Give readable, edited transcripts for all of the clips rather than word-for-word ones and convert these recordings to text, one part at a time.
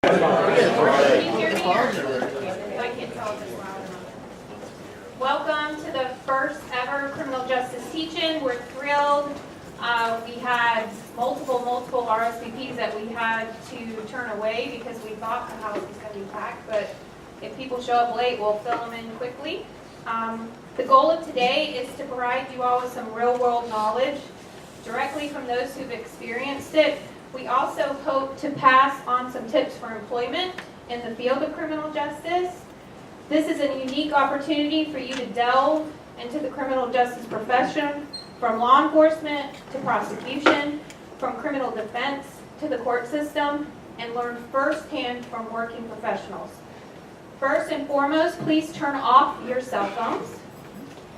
hear me? I can't tell if it's loud enough. Welcome to the first ever criminal justice teach-in. We're thrilled. We had multiple RSVPs that we had to turn away because we thought the house was going to be packed, but if people show up late, we'll fill them in quickly. The goal of today is to provide you all with some real-world knowledge directly from those who've experienced it. We also hope to pass on some tips for employment in the field of criminal justice. This is a unique opportunity for you to delve into the criminal justice profession, from law enforcement to prosecution, from criminal defense to the court system, and learn firsthand from working professionals. First and foremost, please turn off your cell phones.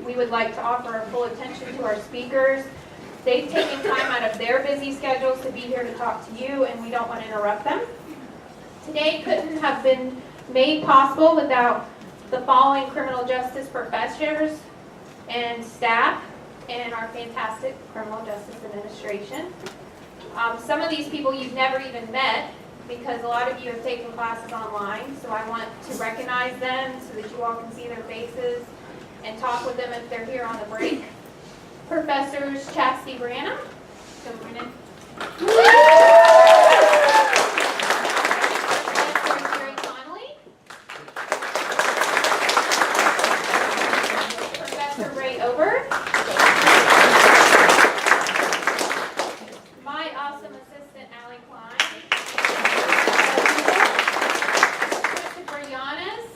We would like to offer our full attention to our speakers. They've taken time out of their busy schedules to be here to talk to you, and we don't want to interrupt them. Today couldn't have been made possible without the following criminal justice professors and staff in our fantastic criminal justice administration. Some of these people you've never even met because a lot of you have taken classes online, so I want to recognize them so that you all can see their faces and talk with them if they're here on the break. Professors Chastity Branham, come right in. Professor Gary Connolly. Professor Ray Ober. My awesome assistant, Allie Klein. Christopher Yanis.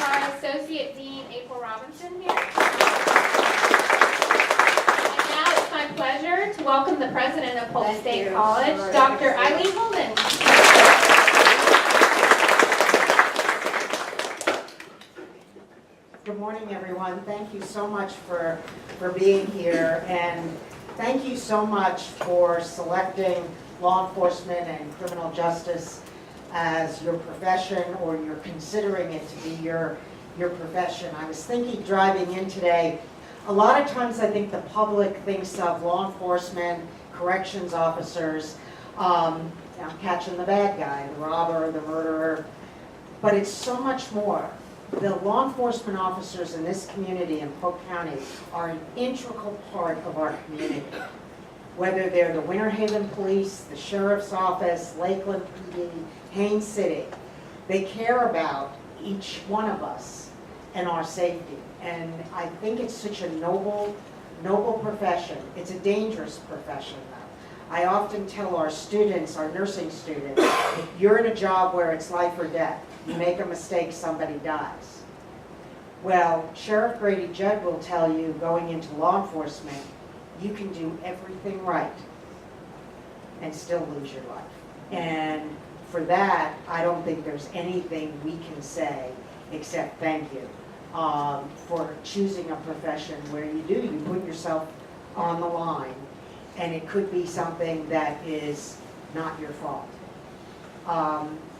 Our Associate Dean, April Robinson here. And now it's my pleasure to welcome the President of Polk State College, Dr. Eileen Holden. Good morning, everyone. Thank you so much for being here, and thank you so much for selecting law enforcement and criminal justice as your profession, or you're considering it to be your profession. I was thinking driving in today, a lot of times I think the public thinks of law enforcement, corrections officers, catching the bad guy, the robber, the murderer, but it's so much more. The law enforcement officers in this community in Polk County are an integral part of our community. Whether they're the Winter Haven Police, the Sheriff's Office, Lakeland PD, Haines City, they care about each one of us and our safety. And I think it's such a noble profession. It's a dangerous profession, though. I often tell our students, our nursing students, you're in a job where it's life or death. You make a mistake, somebody dies. Well, Sheriff Grady Judd will tell you, going into law enforcement, you can do everything right and still lose your life. And for that, I don't think there's anything we can say except thank you for choosing a profession where you put yourself on the line, and it could be something that is not your fault.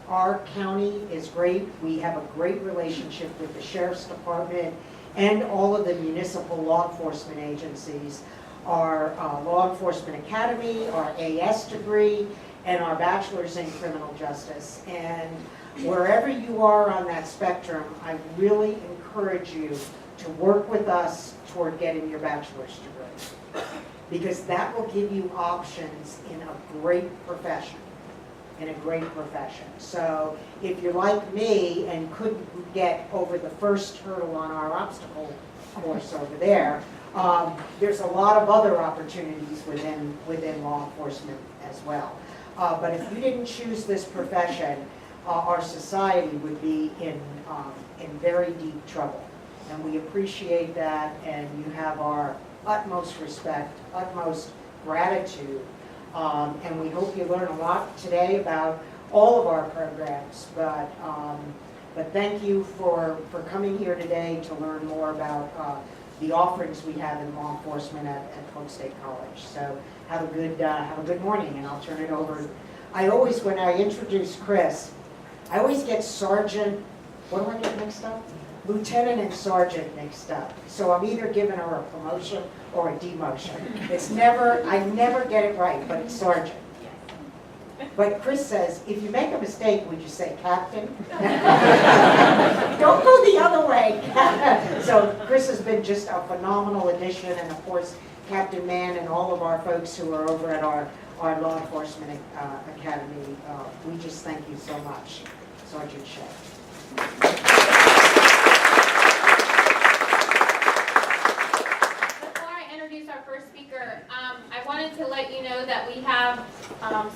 Our county is great. We have a great relationship with the Sheriff's Department and all of the municipal law enforcement agencies. Our Law Enforcement Academy, our AS degree, and our bachelor's in criminal justice. And wherever you are on that spectrum, I really encourage you to work with us toward getting your bachelor's degree, because that will give you options in a great profession. So if you're like me and couldn't get over the first hurdle on our obstacle course over there, there's a lot of other opportunities within law enforcement as well. But if you didn't choose this profession, our society would be in very deep trouble. And we appreciate that, and you have our utmost respect, utmost gratitude. And we hope you learn a lot today about all of our programs. But thank you for coming here today to learn more about the offerings we have in law enforcement at Polk State College. So have a good morning, and I'll turn it over. I always, when I introduce Chris, I always get sergeant. What do I get mixed up? Lieutenant and sergeant mixed up. So I'm either giving her a promotion or a demotion. I never get it right, but it's sergeant. But Chris says, if you make a mistake, would you say captain? Don't go the other way. So Chris has been just a phenomenal addition, and of course, Captain Mann and all of our folks who are over at our Law Enforcement Academy. We just thank you so much, Sergeant Shea. Our first speaker, I wanted to let you know that we have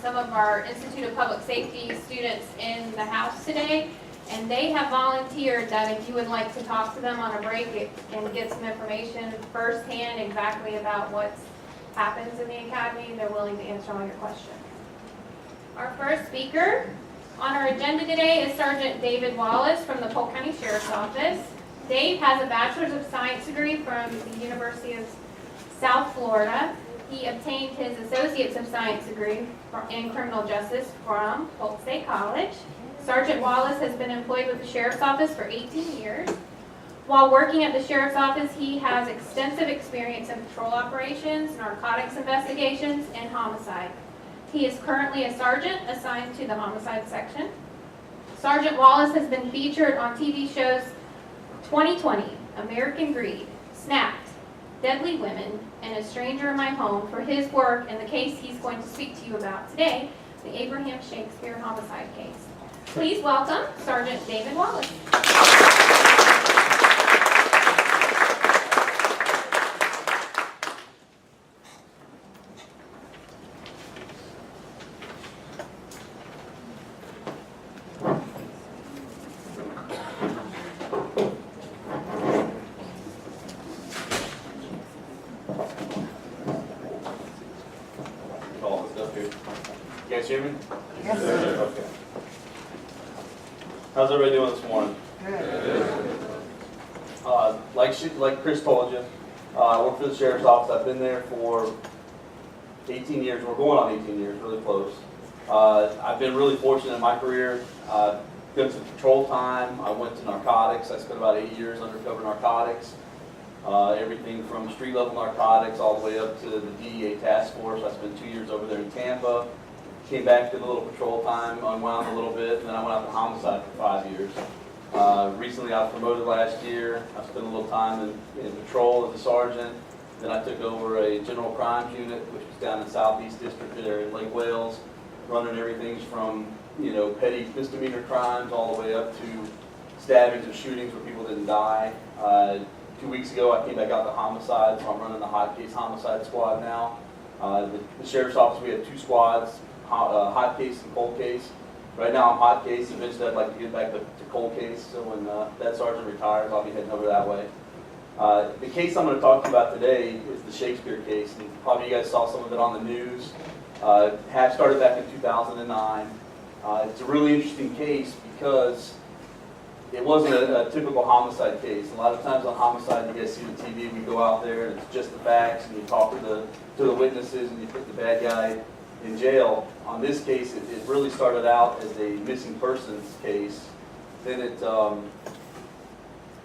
some of our Institute of Public Safety students in the house today, and they have volunteered that if you would like to talk to them on a break and get some information firsthand exactly about what happens in the academy, they're willing to answer all your questions. Our first speaker on our agenda today is Sergeant David Wallace from the Polk County Sheriff's Office. Dave has a Bachelor's of Science degree from the University of South Florida. He obtained his Associate's of Science degree in Criminal Justice from Polk State College. Sergeant Wallace has been employed with the Sheriff's Office for 18 years. While working at the Sheriff's Office, he has extensive experience in patrol operations, narcotics investigations, and homicide. He is currently a sergeant assigned to the homicide section. Sergeant Wallace has been featured on TV shows 2020, American Greed, Snapped, Deadly Women, and A Stranger in My Home for his work in the case he's going to speak to you about today, the Abraham Shakespeare homicide case. Please welcome Sergeant David Wallace. Hear me? Yes, sir. Okay. How's everybody doing this morning? Good. Like Chris told you, I work for the Sheriff's Office. I've been there for 18 years. We're going on 18 years, really close. I've been really fortunate in my career. Done some patrol time. I went to narcotics. I spent about 8 years undercover narcotics. Everything from street level narcotics all the way up to the DEA task force. I spent 2 years over there in Tampa. Came back, did a little patrol time, unwound a little bit, and then I went out to homicide for 5 years. Recently I was promoted last year. I spent a little time in patrol as a sergeant. Then I took over a general crimes unit, which was down in Southeast District there in Lake Wales, running everything from petty misdemeanor crimes all the way up to stabbings and shootings where people didn't die. 2 weeks ago I came back out to homicide, so I'm running the hot case homicide squad now. The Sheriff's Office, we have 2 squads. Hot case and cold case. Right now I'm hot case. Eventually I'd like to get back to cold case. So when that sergeant retires, I'll be heading over that way. The case I'm going to talk to you about today is the Shakespeare case. And probably you guys saw some of it on the news. Have started back in 2009. It's a really interesting case because it wasn't a typical homicide case. A lot of times on homicide, you guys see the TV, we go out there and it's just the facts, and you talk to the witnesses and you put the bad guy in jail. On this case, it really started out as a missing persons case. Then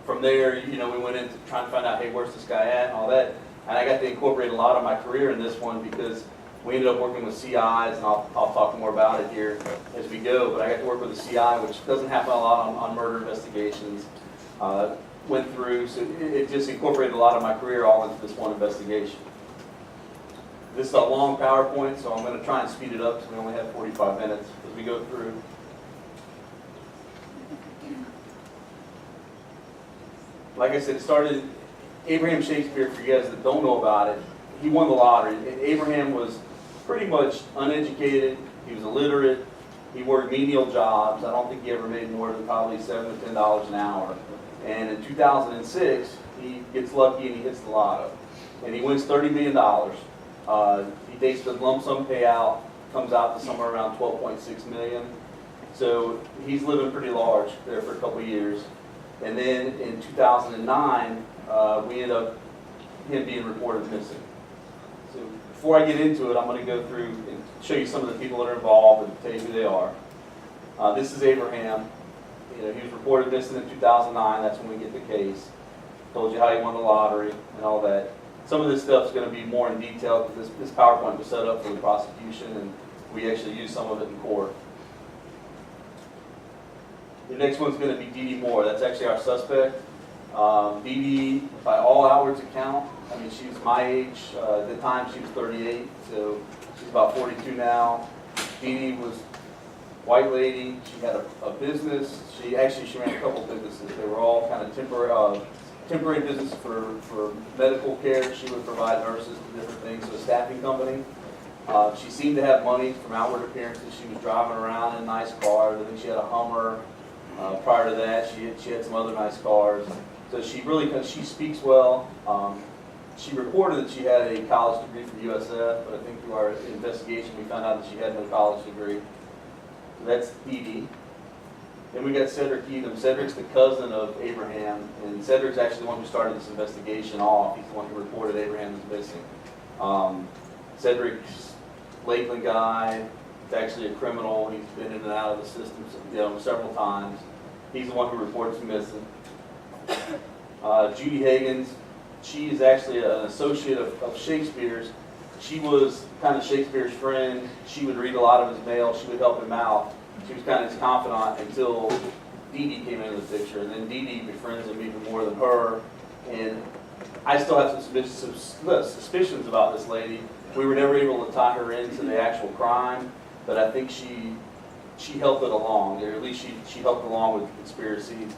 from there, we went into trying to find out, hey, where's this guy at and all that. And I got to incorporate a lot of my career in this one because we ended up working with CIs, and I'll talk more about it here as we go. But I got to work with a CI, which doesn't happen a lot on murder investigations. Went through, so it just incorporated a lot of my career all into this one investigation. This is a long PowerPoint, so I'm going to try and speed it up because we only have 45 minutes as we go through. Like I said, it started, Abraham Shakespeare, for you guys that don't know about it, he won the lottery. Abraham was pretty much uneducated, he was illiterate, he worked menial jobs. I don't think he ever made more than probably $7 to $10 an hour. And in 2006, he gets lucky and he hits the lotto. And he wins $30 million. He takes the lump sum payout, comes out to somewhere around $12.6 million. So he's living pretty large there for a couple of years. And then in 2009, we end up him being reported missing. So before I get into it, I'm going to go through and show you some of the people that are involved and tell you who they are. This is Abraham. He was reported missing in 2009. That's when we get the case. Told you how he won the lottery and all that. Some of this stuff is going to be more in detail because this PowerPoint was set up for the prosecution, and We actually used some of it in court. The next one's going to be Dee Dee Moore. That's actually our suspect. Dee Dee, by all outwards account, I mean, she was my age. At the time, she was 38, so she's about 42 now. Dee Dee was white lady. She had a business. She ran a couple businesses. They were all kind of temporary business for medical care. She would provide nurses and different things, so a staffing company. She seemed to have money from outward appearances. She was driving around in nice cars. I think she had a Hummer. Prior to that, she had some other nice cars. So she speaks well. She reported that she had a college degree from USF, but I think through our investigation we found out that she had no college degree. So that's Dee Dee. Then we got Cedric Edom. Cedric's the cousin of Abraham, and Cedric's actually the one who started this investigation off. He's the one who reported Abraham was missing. Cedric's Lakeland guy. He's actually a criminal. He's been in and out of the system several times. He's the one who reports him missing. Judy Hagens, she is actually an associate of Shakespeare's. She was kind of Shakespeare's friend. She would read a lot of his mail. She would help him out. She was kind of his confidant until Dee Dee came into the picture. And then Dee Dee befriends him even more than her. And I still have some suspicions about this lady. We were never able to tie her into the actual crime, but I think she helped it along, or at least she helped along with the conspiracy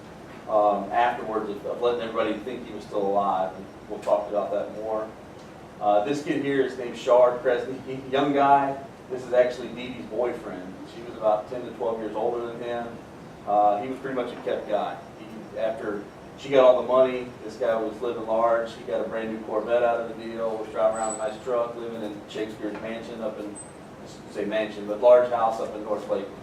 afterwards of letting everybody think he was still alive. And we'll talk about that more. This kid here is named Shard Cresney. He's a young guy. This is actually Dee Dee's boyfriend. She was about 10 to 12 years older than him. He was pretty much a kept guy. After she got all the money, this guy was living large. He got a brand new Corvette out of the deal, was driving around a nice truck, living in Shakespeare's mansion up in, I shouldn't say mansion, but large house up in North Lakeland.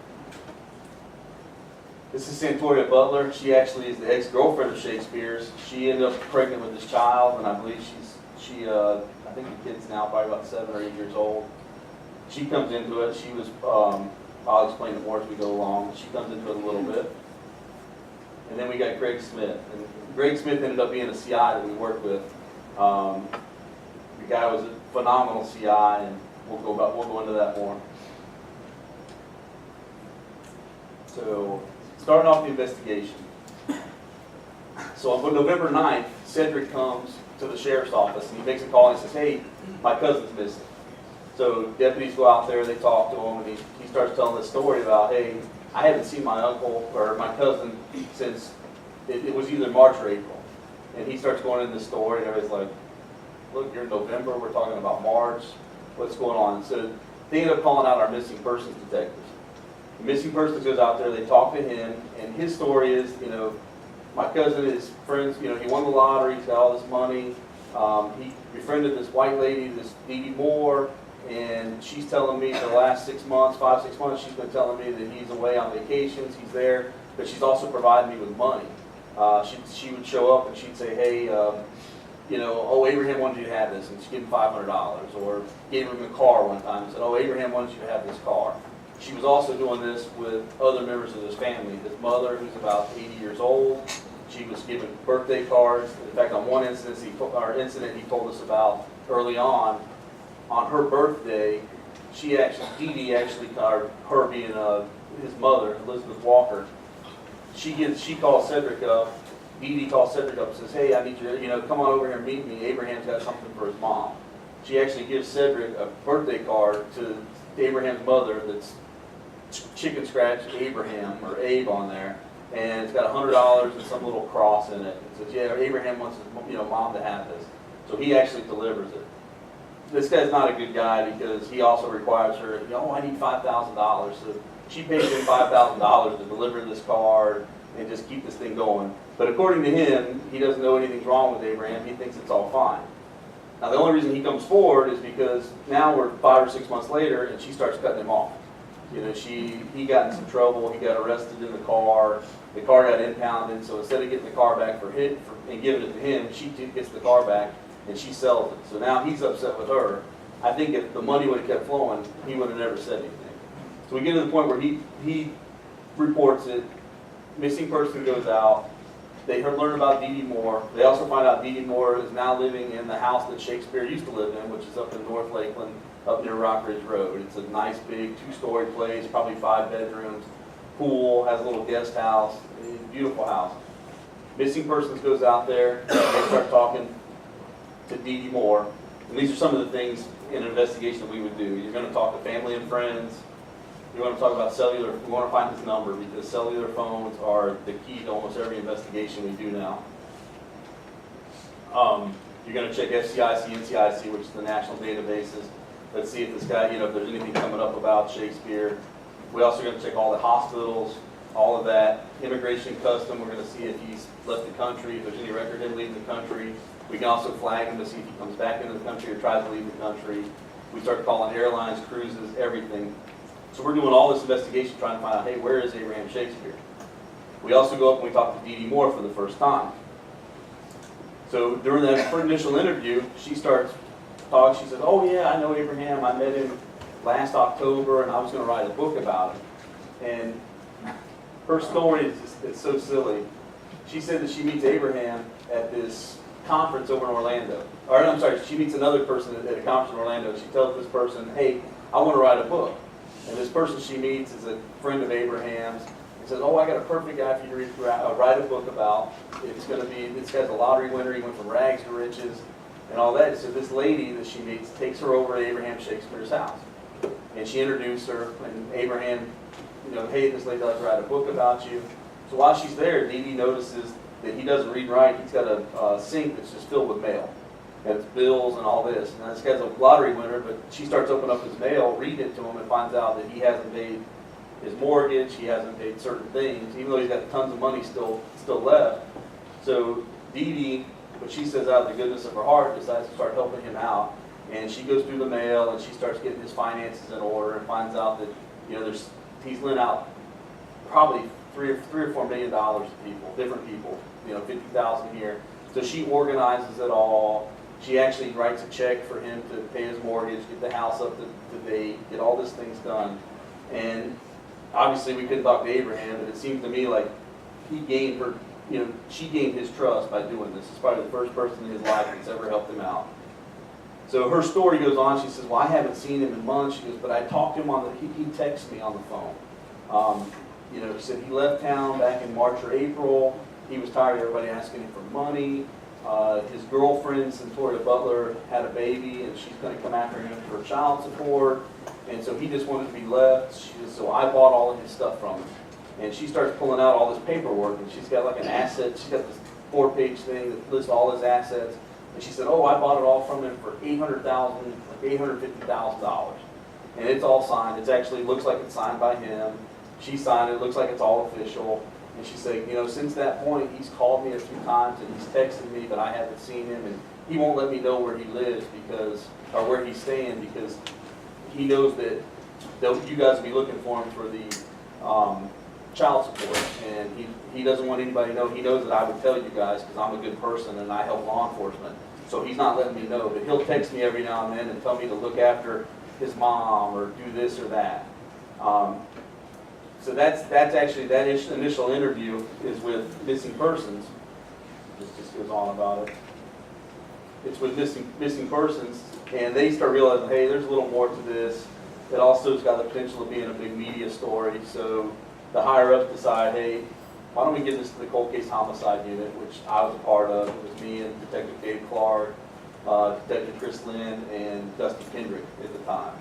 This is Santoria Butler. She actually is the ex-girlfriend of Shakespeare's. She ended up pregnant with this child, and I believe I think the kid's now probably about 7 or 8 years old. She comes into it. She was, I'll explain it more as we go along. She comes into it a little bit. And then we got Greg Smith. And Greg Smith ended up being a CI that we worked with. The guy was a phenomenal CI, and we'll go into that more. So, starting off the investigation. So on November 9th, Cedric comes to the sheriff's office and he makes a call and he says, "Hey, my cousin's missing." So deputies go out there, they talk to him, and he starts telling this story about, "Hey, I haven't seen my uncle or my cousin since it was either March or April." And he starts going into the story and everybody's like, "Look, you're in November, we're talking about March, what's going on?" So they end up calling out our missing persons detectives. The missing persons goes out there, they talk to him, and his story is, my cousin is friends, he won the lottery, he's got all this money. He befriended this white lady, this Dee Dee Moore, and she's telling me for the last 6 months, 5-6 months, she's been telling me that he's away on vacations, he's there, but she's also providing me with money. She would show up and she'd say, "Hey, oh, Abraham wanted you to have this," and she'd give him $500, or gave him a car one time and said, "Oh, Abraham wanted you to have this car." She was also doing this with other members of his family. His mother, who's about 80 years old, she was giving birthday cards. In fact, on one incident he told us about early on her birthday, Dee Dee actually, her being his mother, Elizabeth Walker, she calls Cedric up. Dee Dee calls Cedric up and says, "Hey, I need you to come on over here and meet me. Abraham's got something for his mom." She actually gives Cedric a birthday card to Abraham's mother that's chicken scratch Abraham or Abe on there, and it's got $100 and some little cross in it. It says, "Yeah, Abraham wants his mom to have this," so he actually delivers it. This guy's not a good guy because he also requires her, "I need $5,000," so she pays him $5,000 to deliver this card and just keep this thing going. But according to him, he doesn't know anything's wrong with Abraham. He thinks it's all fine. Now the only reason he comes forward is because now we're 5 or 6 months later, and she starts cutting him off. He got in some trouble. He got arrested in the car. The car got impounded. So instead of getting the car back and giving it to him, she gets the car back and she sells it. So now he's upset with her. I think if the money would have kept flowing, he would have never said anything. So we get to the point where he reports it. Missing person goes out. They learn about Dee Dee Moore. They also find out Dee Dee Moore is now living in the house that Shakespeare used to live in, which is up in North Lakeland. up near Rock Ridge Road. It's a nice big 2-story place, probably 5 bedrooms, pool, has a little guest house, beautiful house. Missing persons goes out there, they start talking to Dee Dee Moore. And these are some of the things in an investigation we would do. You're going to talk to family and friends. You want to talk about cellular. We want to find his number because cellular phones are the key to almost every investigation we do now. You're going to check FCIC, NCIC, which is the national databases. Let's see if this guy, if there's anything coming up about Shakespeare. We also going to check all the hospitals, all of that. Immigration, custom, we're going to see if he's left the country, if there's any record of him leaving the country. We can also flag him to see if he comes back into the country or tries to leave the country. We start calling airlines, cruises, everything. So we're doing all this investigation trying to find out, hey, where is Abraham Shakespeare? We also go up and we talk to Dee Dee Moore for the first time. So during that initial interview, she starts talking. She says, oh yeah, I know Abraham. I met him last October and I was going to write a book about him. And her story is just, it's so silly. She said that she meets Abraham at this conference over in Orlando. Or I'm sorry, she meets another person at a conference in Orlando. She tells this person, hey, I want to write a book. And this person she meets is a friend of Abraham's. He says, oh, I got a perfect guy for you to write a book about. It's going to be, this guy's a lottery winner. He went from rags to riches and all that. So this lady that she meets takes her over to Abraham Shakespeare's house. And she introduced her, and Abraham, hey, this lady'd like to write a book about you. So while she's there, Dee Dee notices that he doesn't read and write. He's got a sink that's just filled with mail. It's bills and all this. And this guy's a lottery winner, but she starts opening up his mail, reading it to him, and finds out that he hasn't paid his mortgage, he hasn't paid certain things, even though he's got tons of money still left. So Dee Dee, what she says out of the goodness of her heart, decides to start helping him out. And she goes through the mail and she starts getting his finances in order and finds out that he's lent out probably $3 or $4 million to people, different people, 50,000 here. So she organizes it all. She actually writes a check for him to pay his mortgage, get the house up to date, get all these things done. And obviously we couldn't talk to Abraham, but it seems to me like he gained her, she gained his trust by doing this. It's probably the first person in his life that's ever helped him out. So her story goes on. She says, well, I haven't seen him in months. She goes, but I talked to him he texts me on the phone. She said he left town back in March or April. He was tired of everybody asking him for money. His girlfriend, Centoria Butler, had a baby, and she's going to come after him for child support. And so he just wanted to be left. So I bought all of his stuff from him. And she starts pulling out all this paperwork, and she's got like an asset. She's got this 4-page thing that lists all his assets. And she said, oh, I bought it all from him for $850,000. And it's all signed. It actually looks like it's signed by him. She signed it. It looks like it's all official. And she said, since that point, he's called me a few times and he's texted me, but I haven't seen him. And he won't let me know where he lives or where he's staying because he knows that you guys will be looking for him for the child support. And he doesn't want anybody to know. He knows that I would tell you guys because I'm a good person and I help law enforcement. So he's not letting me know, but he'll text me every now and then and tell me to look after his mom or do this or that. So that's actually, that initial interview is with missing persons. This just goes on about it. It's with missing persons, and they start realizing, hey, there's a little more to this. It also has got the potential of being a big media story. So the higher ups decide, hey, why don't we give this to the cold case homicide unit, which I was a part of. It was me and Detective Dave Clark, Detective Chris Lynn, and Dusty Kendrick at the time.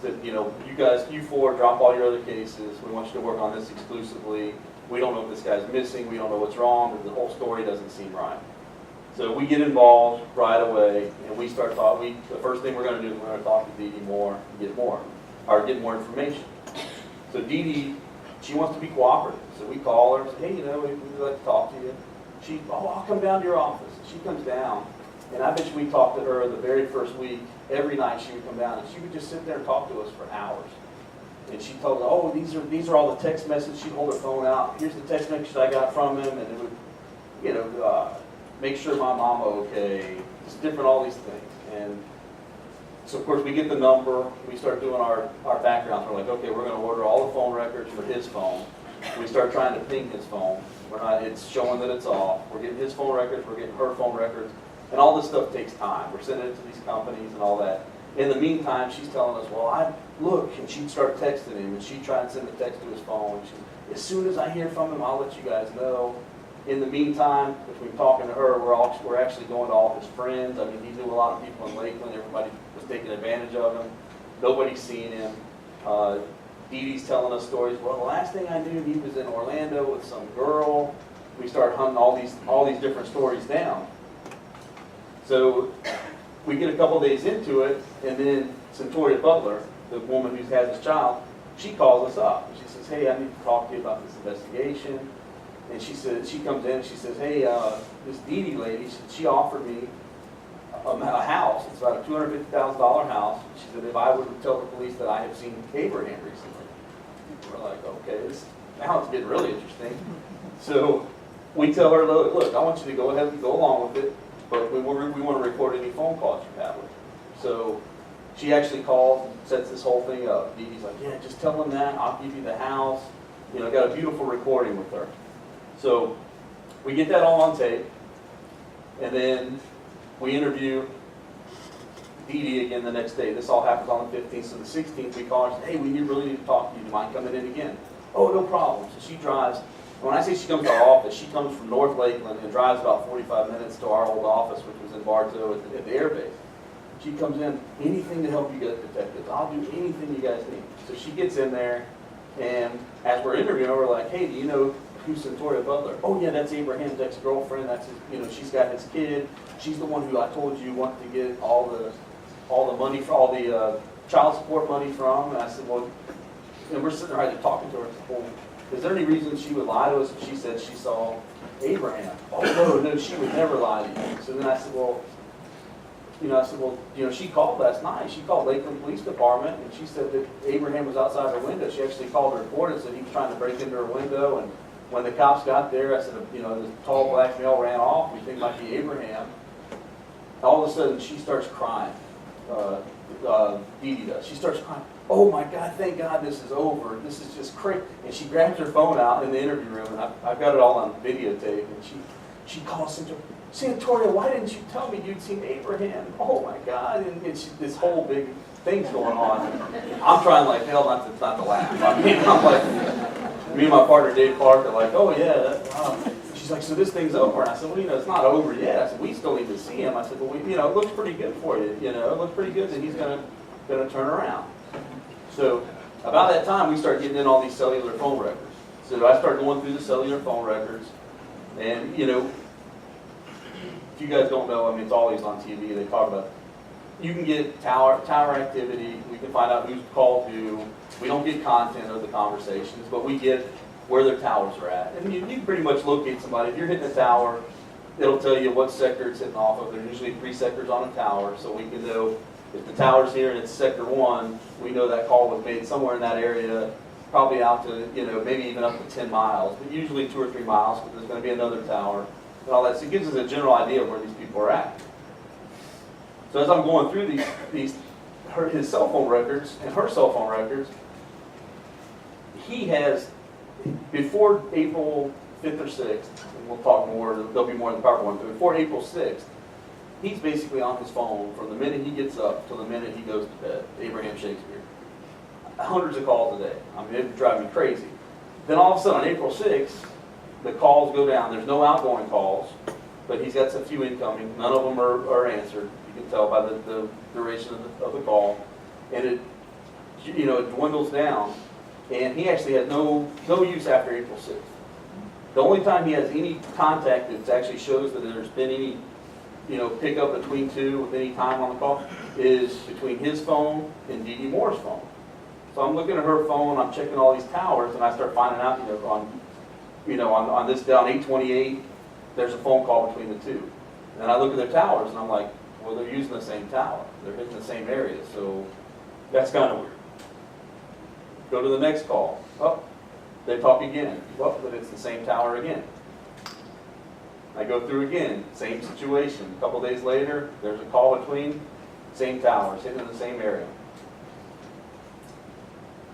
Said, you guys, you four, drop all your other cases. We want you to work on this exclusively. We don't know if this guy's missing. We don't know what's wrong. But the whole story doesn't seem right. So we get involved right away, and we start talking. The first thing we're going to do is we're going to talk to Dee Dee Moore and get more information. So Dee Dee, she wants to be cooperative. So we call her and say, hey, we'd like to talk to you. I'll come down to your office. And she comes down, and I bet you we talked to her the very first week. Every night she would come down, and she would just sit there and talk to us for hours. And she told us, oh, these are all the text messages. She'd hold her phone out. Here's the text message I got from him, and it would, make sure my mama okay. Just different, all these things. And so, of course, we get the number. We start doing our backgrounds. We're like, okay, we're going to order all the phone records for his phone. We start trying to ping his phone. It's showing that it's off. We're getting his phone records. We're getting her phone records. And all this stuff takes time. We're sending it to these companies and all that. In the meantime, she's telling us, well, look, and she'd start texting him, and she'd try and send a text to his phone. As soon as I hear from him, I'll let you guys know. In the meantime, between talking to her, we're actually going to all his friends. I mean, he knew a lot of people in Lakeland. Everybody was taking advantage of him. Nobody's seen him. Dee Dee's telling us stories. Well, the last thing I knew, he was in Orlando with some girl. We started hunting all these different stories down. So we get a couple days into it, and then Centoria Butler, the woman who has his child, she calls us up. She says, hey, I need to talk to you about this investigation. And she says, she comes in and she says, hey, this Dee Dee lady, she offered me a house. It's about a $250,000 house. She said, if I would tell the police that I have seen Abraham recently. We're like, okay, now it's getting really interesting. So we tell her, look, I want you to go ahead and go along with it, but we want to record any phone calls you have with her. So she actually calls and sets this whole thing up. Dee Dee's like, yeah, just tell them that. I'll give you the house. You know, got a beautiful recording with her. So we get that all on tape, and then we interview Dee Dee again the next day. This all happens on the 15th. So the 16th, we call her and say, hey, we really need to talk to you. Do you mind coming in again? Oh, no problem. So she drives. When I say she comes to our office, she comes from North Lakeland and drives about 45 minutes to our old office, which was in Bartow at the air base. She comes in, anything to help you guys detectives. I'll do anything you guys need. So she gets in there, and as we're interviewing her, we're like, hey, do you know who's Centoria Butler? Oh yeah, that's Abraham's ex-girlfriend. That's his, you know, she's got his kid. She's the one who I told you wanted to get all the money for all the child support money from. And I said, well, and we're sitting there talking to her. Well, is there any reason she would lie to us if she said she saw Abraham? Oh no, she would never lie to you. So then I said, well, she called last night. She called Lakeland Police Department, and she said that Abraham was outside her window. She actually called the report and said he was trying to break into her window. And when the cops got there, I said, this tall black male ran off. We think it might be Abraham. All of a sudden, she starts crying. Dee Dee does. She starts crying. Oh my God, thank God this is over. This is just crazy. And she grabs her phone out in the interview room, and I've got it all on videotape. And she calls Centoria, why didn't you tell me you'd seen Abraham? Oh my God. And this whole big thing's going on. I'm trying like hell not to laugh. I mean, I'm like, me and my partner Dave Clark are like, oh yeah. She's like, so this thing's over. And I said, well, it's not over yet. I said, we still need to see him. I said, well, it looks pretty good for you. It looks pretty good that he's gonna turn around. So about that time, we started getting in all these cellular phone records. So I started going through the cellular phone records, and if you guys don't know, I mean, it's always on TV. They talk about you can get tower activity. We can find out who's called who. We don't get content of the conversations, but we get where their towers are at. And you can pretty much locate somebody. If you're hitting a tower, it'll tell you what sector it's hitting off of. There's usually 3 sectors on a tower, so we can know if the tower's here and it's sector 1, we know that call was made somewhere in that area, probably out to, maybe even up to 10 miles, but usually 2 or 3 miles, because there's going to be another tower and all that. So it gives us a general idea of where these people are at. So as I'm going through his cell phone records and her cell phone records, he has, before April 5th or 6th, and we'll talk more, there'll be more in the PowerPoint, but before April 6th, he's basically on his phone from the minute he gets up till the minute he goes to bed, Abraham Shakespeare. Hundreds of calls a day. I mean, it would drive me crazy. Then all of a sudden on April 6th, the calls go down. There's no outgoing calls, but he's got a few incoming. None of them are answered. You can tell by the duration of the call. And it dwindles down. And he actually has no use after April 6th. The only time he has any contact that actually shows that there's been any pick up between two with any time on the call is between his phone and Dee Dee Moore's phone. So I'm looking at her phone, I'm checking all these towers, and I start finding out, on this down 828, there's a phone call between the two. And I look at their towers, and I'm like, well, they're using the same tower. They're hitting the same area, so that's kind of weird. Go to the next call. Oh, they talk again. Well, but it's the same tower again. I go through again, same situation. A couple days later, there's a call between, same towers, hitting in the same area.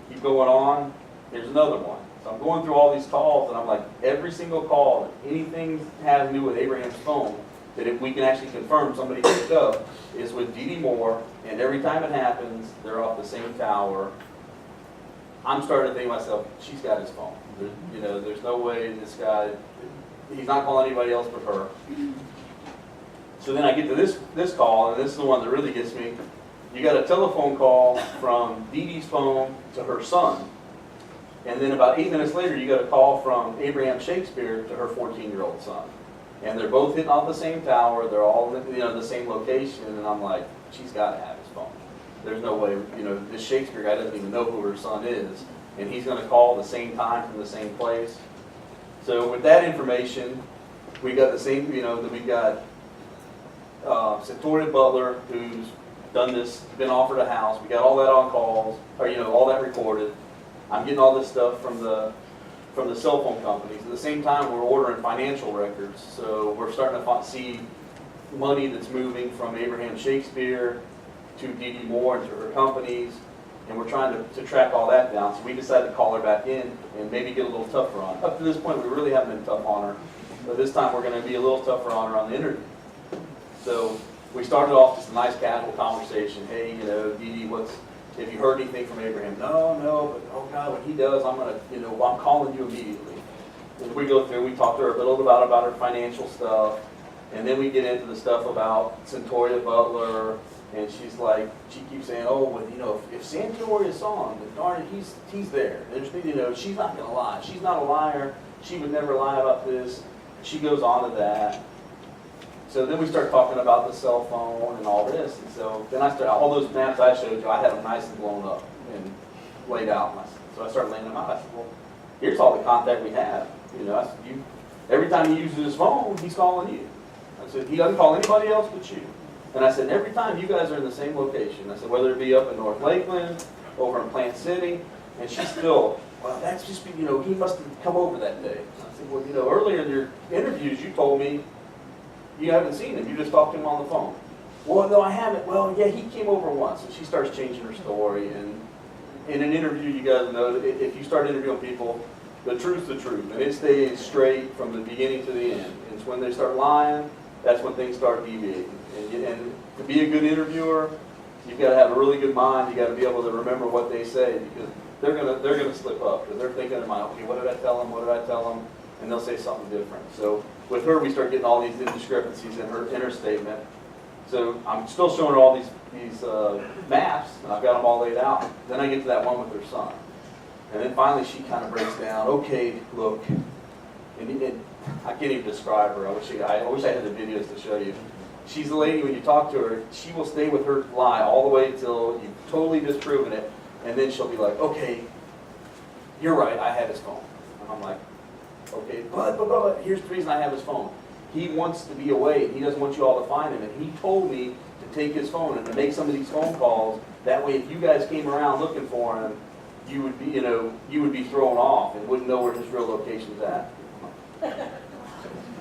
Keep going on, here's another one. So I'm going through all these calls, and I'm like, every single call, anything having to do with Abraham's phone, that if we can actually confirm somebody picked up, is with Dee Dee Moore And every time it happens, they're off the same tower. I'm starting to think to myself, she's got his phone. There's no way this guy, he's not calling anybody else but her. So then I get to this call, and this is the one that really gets me. You got a telephone call from Dee Dee's phone to her son. And then about 8 minutes later, you got a call from Abraham Shakespeare to her 14-year-old son. And they're both hitting off the same tower. They're all in the same location. And I'm like, she's got to have his phone. There's no way, this Shakespeare guy doesn't even know who her son is. And he's going to call the same time from the same place. So with that information, we got the same, we got Centurion Butler, who's done this, been offered a house. We got all that on calls, or all that recorded. I'm getting all this stuff from the cell phone companies. At the same time, we're ordering financial records. So we're starting to see money that's moving from Abraham Shakespeare to Dee Dee Moore and to her companies. And we're trying to track all that down. So we decided to call her back in and maybe get a little tougher on her. Up to this point, we really haven't been tough on her. But this time, we're going to be a little tougher on her on the interview. So we started off just a nice casual conversation. Hey, Dee Dee, have you heard anything from Abraham? No, but oh God, when he does, I'm calling you immediately. And we go through, we talk to her a little about her financial stuff, and then we get into the stuff about Centurion Butler, and she keeps saying, oh, well, if Santoria saw him, then darn it, he's there. She's not going to lie. She's not a liar. She would never lie about this. She goes on to that. So then we start talking about the cell phone and all this. And so then all those maps I showed you, I had them nice and blown up and laid out. So I started laying them out. I said, well, here's all the contact we have. I said, every time he uses his phone, he's calling you. I said, he doesn't call anybody else but you. And I said, every time you guys are in the same location. I said, whether it be up in North Lakeland, over in Plant City, and she's still, well, that's just, he must have come over that day. I said, well, earlier in your interviews, you told me you haven't seen him. You just talked to him on the phone. Well, no, I haven't. Well, yeah, he came over once. And she starts changing her story. And in an interview, you guys know, if you start interviewing people, the truth's the truth. And it stays straight from the beginning to the end. And it's when they start lying, that's when things start deviating. And to be a good interviewer, you've got to have a really good mind. You've got to be able to remember what they say, because they're gonna slip up. Because they're thinking in mind, okay, what did I tell them? What did I tell them? And they'll say something different. So with her, we start getting all these discrepancies in her statement. So I'm still showing her all these maps, and I've got them all laid out. Then I get to that one with her son. And then finally she kind of breaks down, okay, look, and I can't even describe her. I wish I had the videos to show you. She's a lady, when you talk to her, she will stay with her lie all the way until you've totally disproven it, and then she'll be like, okay, you're right, I have his phone. And I'm like, okay, but here's the reason I have his phone. He wants to be away. He doesn't want you all to find him. And he told me to take his phone and to make some of these phone calls. That way, if you guys came around looking for him, you would be thrown off and wouldn't know where his real location's at.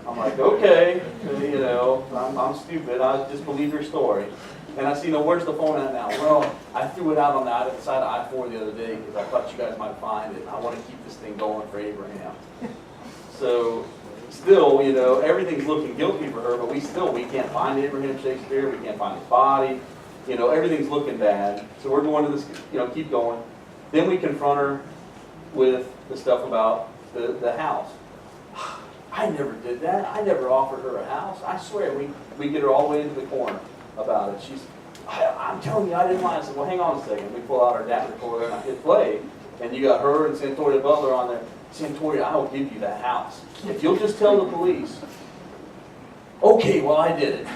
I'm like, okay, I'm stupid. I just believe your story. And I see, where's the phone at now? Well, I threw it out on the side of I-4 the other day because I thought you guys might find it. I want to keep this thing going for Abraham. So still, everything's looking guilty for her, but we can't find Abraham Shakespeare. We can't find his body. Everything's looking bad. So we're going to this, keep going. Then we confront her with the stuff about the house. I never did that. I never offered her a house. I swear, we get her all the way into the corner about it. I'm telling you, I didn't lie. I said, well, hang on a second. We pull out our DAT recorder and I hit play, and you got her and Santoria Butler on there. Santoria, I will give you that house if you'll just tell the police. Okay, well, I did it.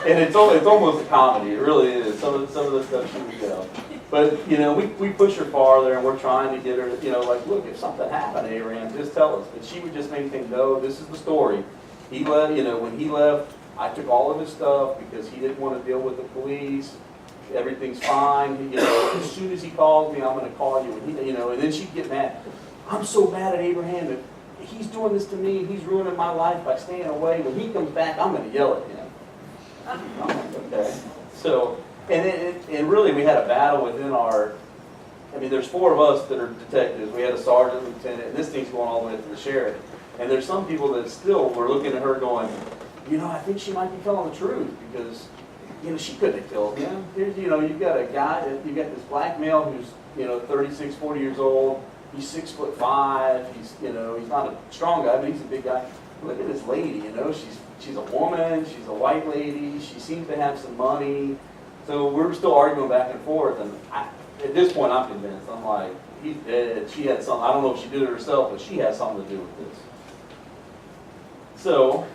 And it's almost a comedy. It really is. Some of the stuff she would go. But we push her farther, and we're trying to get her. Look, if something happened to Abraham, just tell us. But she would just maintain, no, this is the story. He left. When he left, I took all of his stuff because he didn't want to deal with the police. Everything's fine. As soon as he calls me, I'm going to call you. And then she'd get mad. I'm so mad at Abraham that he's doing this to me. He's ruining my life by staying away. When he comes back, I'm going to yell at him. I'm like, okay. So, and really, we had a battle within our. There's 4 of us that are detectives. We had a sergeant, lieutenant, and this thing's going all the way to the sheriff. And there's some people that still were looking at her going, I think she might be telling the truth because she couldn't have killed him. Here's, you've got a guy, you've got this black male who's, 36, 40 years old. He's 6'5". He's, he's not a strong guy, but he's a big guy. Look at this lady, she's a woman, she's a white lady, she seems to have some money. So we're still arguing back and forth, and at this point I'm convinced. I'm like, he's dead. She had something, I don't know if she did it herself, but she has something to do with this. So,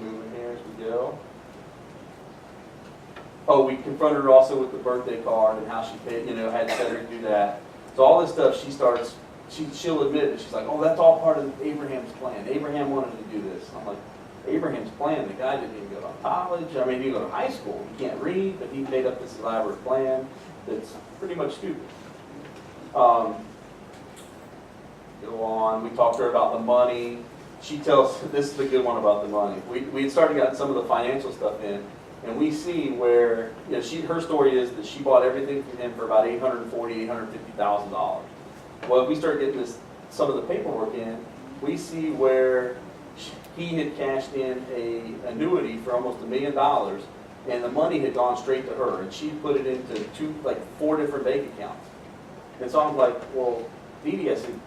moving here as we go. Oh, we confronted her also with the birthday card and how she paid, had Cedric do that. So all this stuff, she'll admit that she's like, oh, that's all part of Abraham's plan. Abraham wanted to do this. I'm like, Abraham's plan? The guy didn't even go to college. I mean, he didn't go to high school. He can't read, but he made up this elaborate plan that's pretty much stupid. Go on. We talked to her about the money. She tells, this is the good one about the money. We had started getting some of the financial stuff in, and we see where, her story is that she bought everything from him for about $840,000, $850,000. Well, if we start getting some of the paperwork in, we see where he had cashed in an annuity for almost $1 million, and the money had gone straight to her, and she put it into 4 different bank accounts. And so I'm like, well, Dee Dee, I said,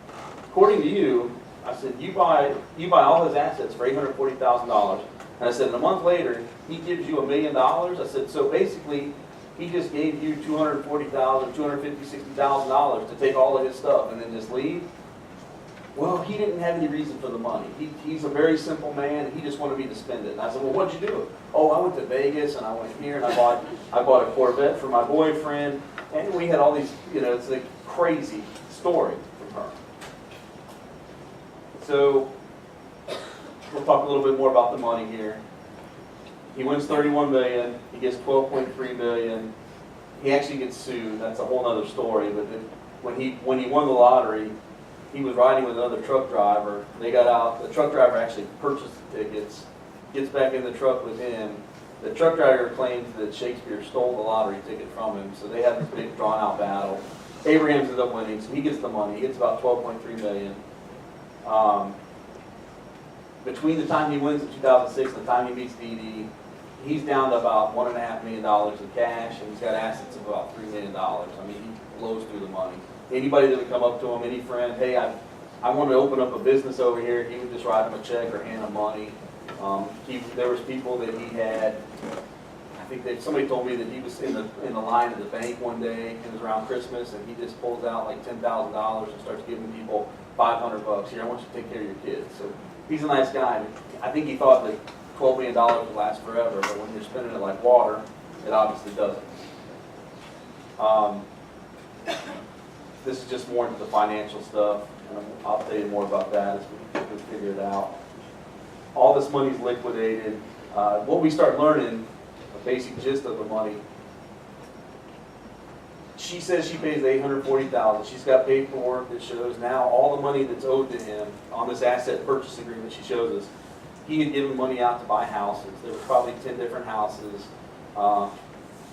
according to you, I said, you buy all his assets for $840,000. And I said, and a month later, he gives you $1 million. I said, so basically, he just gave you $240,000, $250,000, $60,000 to take all of his stuff and then just leave. Well, he didn't have any reason for the money. He's a very simple man, and he just wanted me to spend it. And I said, well, what'd you do? Oh, I went to Vegas, and I went here, and I bought a Corvette for my boyfriend, and we had all these, it's a crazy story from her. So, we'll talk a little bit more about the money here. He wins $31 million. He gets $12.3 million. He actually gets sued. That's a whole other story. But when he won the lottery, he was riding with another truck driver. They got out. The truck driver actually purchased the tickets, gets back in the truck with him. The truck driver claims that Shakespeare stole the lottery ticket from him, so they had this big drawn-out battle. Abraham ends up winning, so he gets the money. He gets about $12.3 million. Between the time he wins in 2006 and the time he meets Dee Dee, he's down to about $1.5 million in cash, and he's got assets of about $3 million. I mean, he blows through the money. Anybody that would come up to him, any friend, hey, I want to open up a business over here, he would just write him a check or hand him money. There was people that he had, I think that somebody told me that he was in the line at the bank one day, and it was around Christmas, and he just pulls out like $10,000 and starts giving people $500. Here, I want you to take care of your kids. So he's a nice guy. I think he thought that $12 million would last forever, but when you're spending it like water, it obviously doesn't. This is just more into the financial stuff, and I'll tell you more about that as we figure it out. All this money's liquidated. What we start learning, the basic gist of the money, she says she pays $840,000. She's got paperwork that shows now all the money that's owed to him on this asset purchase agreement she shows us. He had given money out to buy houses. There were probably 10 different houses,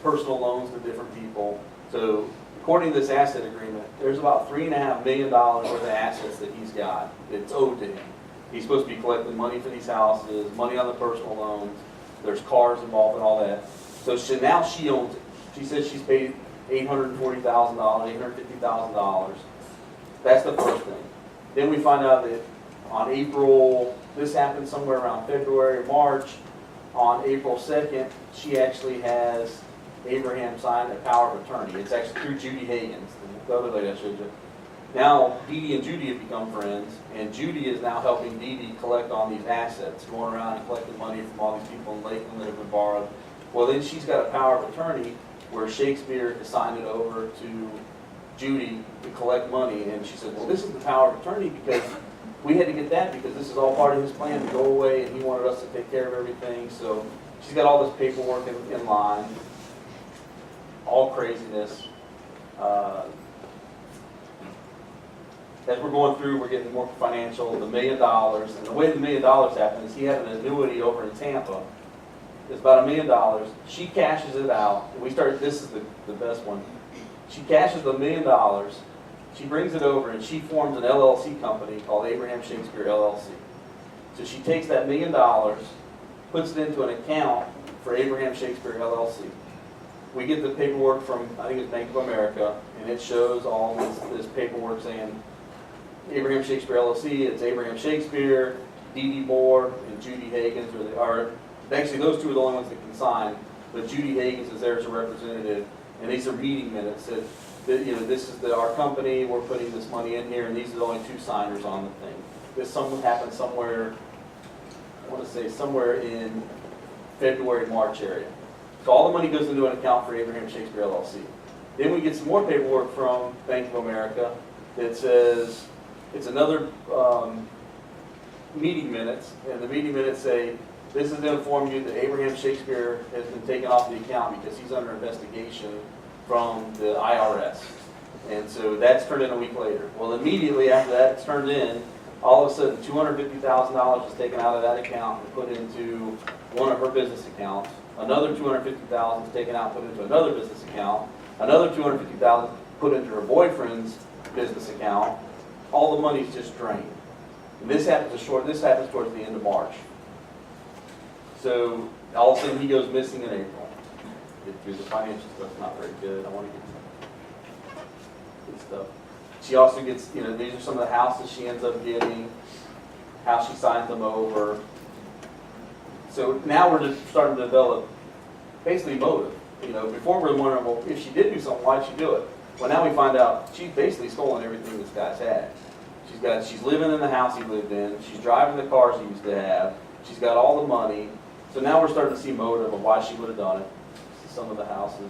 personal loans to different people. So according to this asset agreement, there's about $3.5 million worth of assets that he's got that's owed to him. He's supposed to be collecting money for these houses, money on the personal loans. There's cars involved and all that. So now she owns it. She says she's paid $840,000, $850,000. That's the first thing. Then we find out that on April, this happened somewhere around February or March, on April 2nd, she actually has Abraham sign a power of attorney. It's actually through Judy Higgins, the other lady I showed you. Now, Dee Dee and Judy have become friends, and Judy is now helping Dee Dee collect on these assets, going around and collecting money from all these people in Lakeland that have been borrowed. Well, then she's got a power of attorney where Shakespeare has signed it over to Judy to collect money, and she said, well, this is the power of attorney because we had to get that because this is all part of his plan to go away, and he wanted us to take care of everything. So she's got all this paperwork in line, all craziness. As we're going through, we're getting more financial, the $1 million, and the way the $1 million happened is he had an annuity over in Tampa. It's about $1 million. She cashes it out, and this is the best one. She cashes the $1 million, she brings it over, and she forms an LLC company called Abraham Shakespeare LLC. So she takes that $1 million, puts it into an account for Abraham Shakespeare LLC. We get the paperwork from, I think it's Bank of America, and it shows all this paperwork saying Abraham Shakespeare LLC, it's Abraham Shakespeare, Dee Moore, and Judy Higgins are actually those two are the only ones that can sign, but Judy Higgins is there as a representative, and these are meeting minutes that this is our company, we're putting this money in here, and these are the only two signers on the thing. This happened somewhere, I want to say somewhere in February, March area. So all the money goes into an account for Abraham Shakespeare LLC. Then we get some more paperwork from Bank of America that says it's another meeting minutes, and the meeting minutes say, this is to inform you that Abraham Shakespeare has been taken off the account because he's under investigation from the IRS. And so that's turned in a week later. Well, immediately after that's turned in, all of a sudden $250,000 is taken out of that account and put into one of her business accounts. Another $250,000 is taken out and put into another business account. Another $250,000 put into her boyfriend's business account. All the money's just drained. And this happens towards the end of March. So all of a sudden he goes missing in April. The financial stuff's not very good. I want to get good stuff. She also gets, these are some of the houses she ends up getting, how she signs them over. So now we're just starting to develop basically motive. Before we're wondering, well, if she did do something, why'd she do it? Well, now we find out she's basically stolen everything this guy's had. She's living in the house he lived in. She's driving the cars he used to have. She's got all the money. So now we're starting to see motive of why she would have done it. Some of the houses,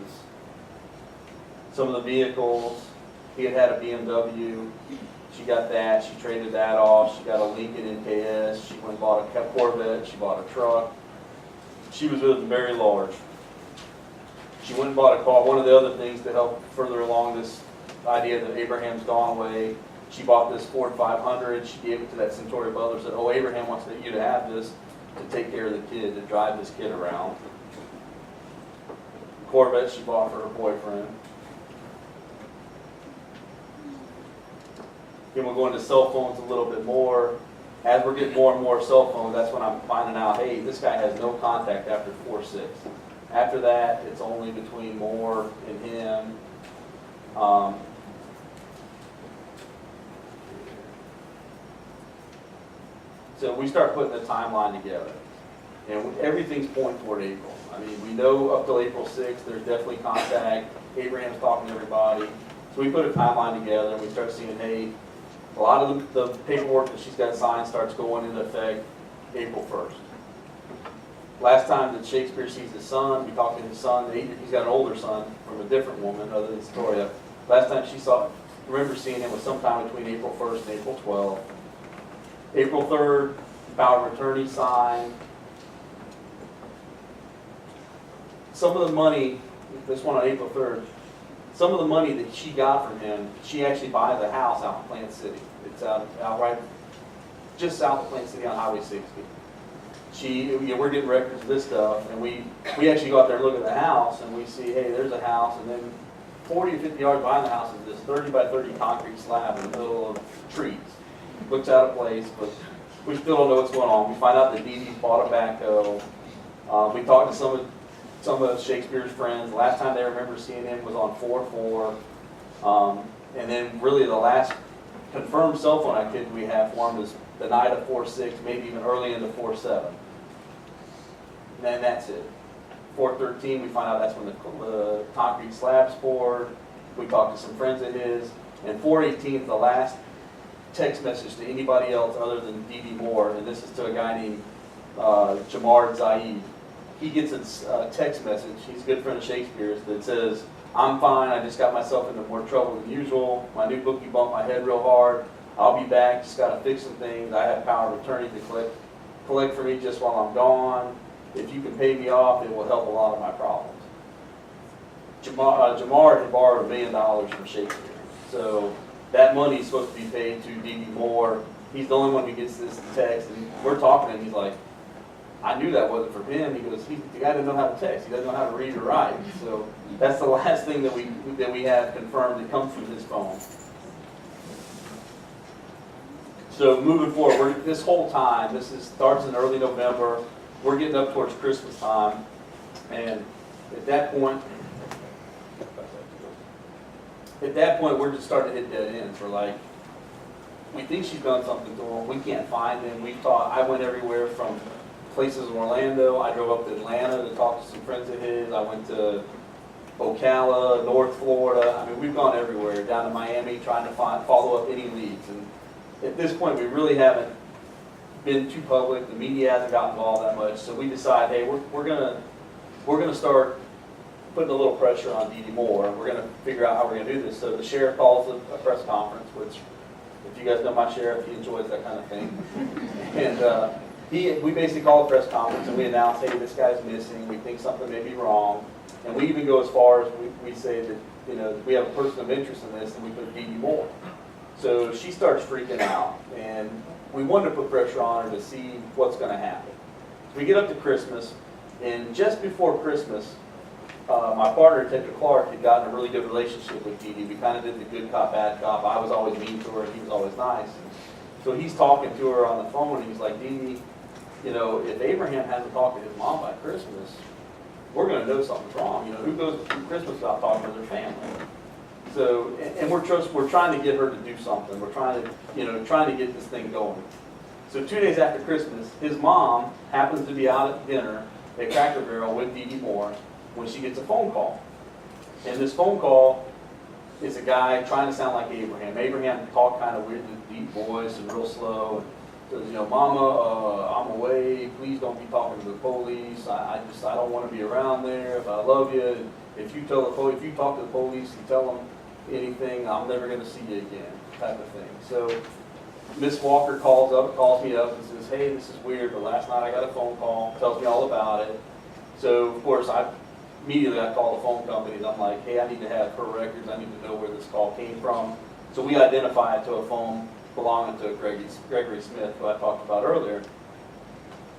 some of the vehicles. He had a BMW. She got that. She traded that off. She got a Lincoln NKS. She went and bought a Corvette. She bought a truck. She was living very large. She went and bought a car. One of the other things to help further along this idea that Abraham's gone away, she bought this Ford 500. She gave it to that Centauri Butler. Said, "Oh, Abraham wants you to have this to take care of the kid, to drive this kid around." Corvette she bought for her boyfriend. Then we'll go into cell phones a little bit more. As we're getting more and more cell phones, that's when I'm finding out, hey, this guy has no contact after 4/6. After that, it's only between Moore and him. So we start putting the timeline together. And everything's pointing toward April. I mean, we know up till April 6th, there's definitely contact. Abraham's talking to everybody. So we put a timeline together and we start seeing, hey, a lot of the paperwork that she's got signed starts going into effect April 1st. Last time that Shakespeare sees his son, we talked to his son. He's got an older son from a different woman other than Victoria. Last time remember seeing him was sometime between April 1st and April 12th. April 3rd, power of attorney signed. Some of the money, this one on April 3rd, some of the money that she got from him, she actually buys a house out in Plant City. It's out right just south of Plant City on Highway 60. We're getting records of this stuff, and we actually go out there and look at the house, and we see, hey, there's a house, and then 40 or 50 yards behind the house is this 30 by 30 concrete slab in the middle of trees. Looks out of place, but we still don't know what's going on. We find out that Dee Dee's bought a backhoe. We talked to some of Shakespeare's friends. Last time they remember seeing him was on 4/4. And then really the last confirmed cell phone activity we have for him was the night of 4/6, maybe even early into 4/7. And then that's it. 4/13, we find out that's when the concrete slab's poured. We talked to some friends of his. And 4/18 is the last text message to anybody else other than Dee Moore, and this is to a guy named Jamar Zaid. He gets a text message, he's a good friend of Shakespeare's, that says, "I'm fine, I just got myself into more trouble than usual. My new bookie bumped my head real hard. I'll be back, just got to fix some things. I have power of attorney to collect for me just while I'm gone. If you can pay me off, it will help a lot of my problems." Jamar had borrowed $1 million from Shakespeare. So that money is supposed to be paid to Dee Moore. He's the only one who gets this text, and we're talking to him. He's like, "I knew that wasn't from him." He goes, "The guy doesn't know how to text. He doesn't know how to read or write." So that's the last thing that we have confirmed that comes from his phone. So moving forward, this whole time, starts in early November. we're getting up towards Christmas time, and at that point, we're just starting to hit dead ends. We're like, we think she's done something to him. We can't find him. I went everywhere from places in Orlando. I drove up to Atlanta to talk to some friends of his. I went to Ocala, North Florida. I mean, we've gone everywhere, down to Miami, trying to follow up any leads. And at this point, we really haven't been too public. The media hasn't gotten involved that much. So we decide, hey, we're gonna start putting a little pressure on Dee Dee Moore. We're gonna figure out how we're gonna do this. So the sheriff calls a press conference, which, if you guys know my sheriff, he enjoys that kind of thing. And we basically call a press conference and we announce, hey, this guy's missing. We think something may be wrong. And we even go as far as we say that, you know, we have a person of interest in this, and we put Dee Dee Moore. So she starts freaking out, and we wanted to put pressure on her to see what's going to happen. So we get up to Christmas, and just before Christmas, my partner, Detective Clark, had gotten a really good relationship with Dee Dee. We kind of did the good cop, bad cop. I was always mean to her, and he was always nice. So he's talking to her on the phone, and he's like, Dee Dee, you know, if Abraham hasn't talked to his mom by Christmas, we're going to know something's wrong. You know, who goes through Christmas without talking to their family? So, and we're trying to get her to do something. We're trying to get this thing going. So 2 days after Christmas, his mom happens to be out at dinner at Cracker Barrel with Dee Dee Moore when she gets a phone call. And this phone call is a guy trying to sound like Abraham. Abraham talked kind of weird, deep voice and real slow. And says, you know, Mama, I'm away. Please don't be talking to the police. I don't want to be around there. If I love you, if you talk to the police and tell them anything, I'm never going to see you again, type of thing. So Miss Walker calls me up and says, hey, this is weird, but last night I got a phone call, tells me all about it. So of course immediately I call the phone companies. I'm like, hey, I need to have her records. I need to know where this call came from. So we identify it to a phone belonging to Gregory Smith, who I talked about earlier.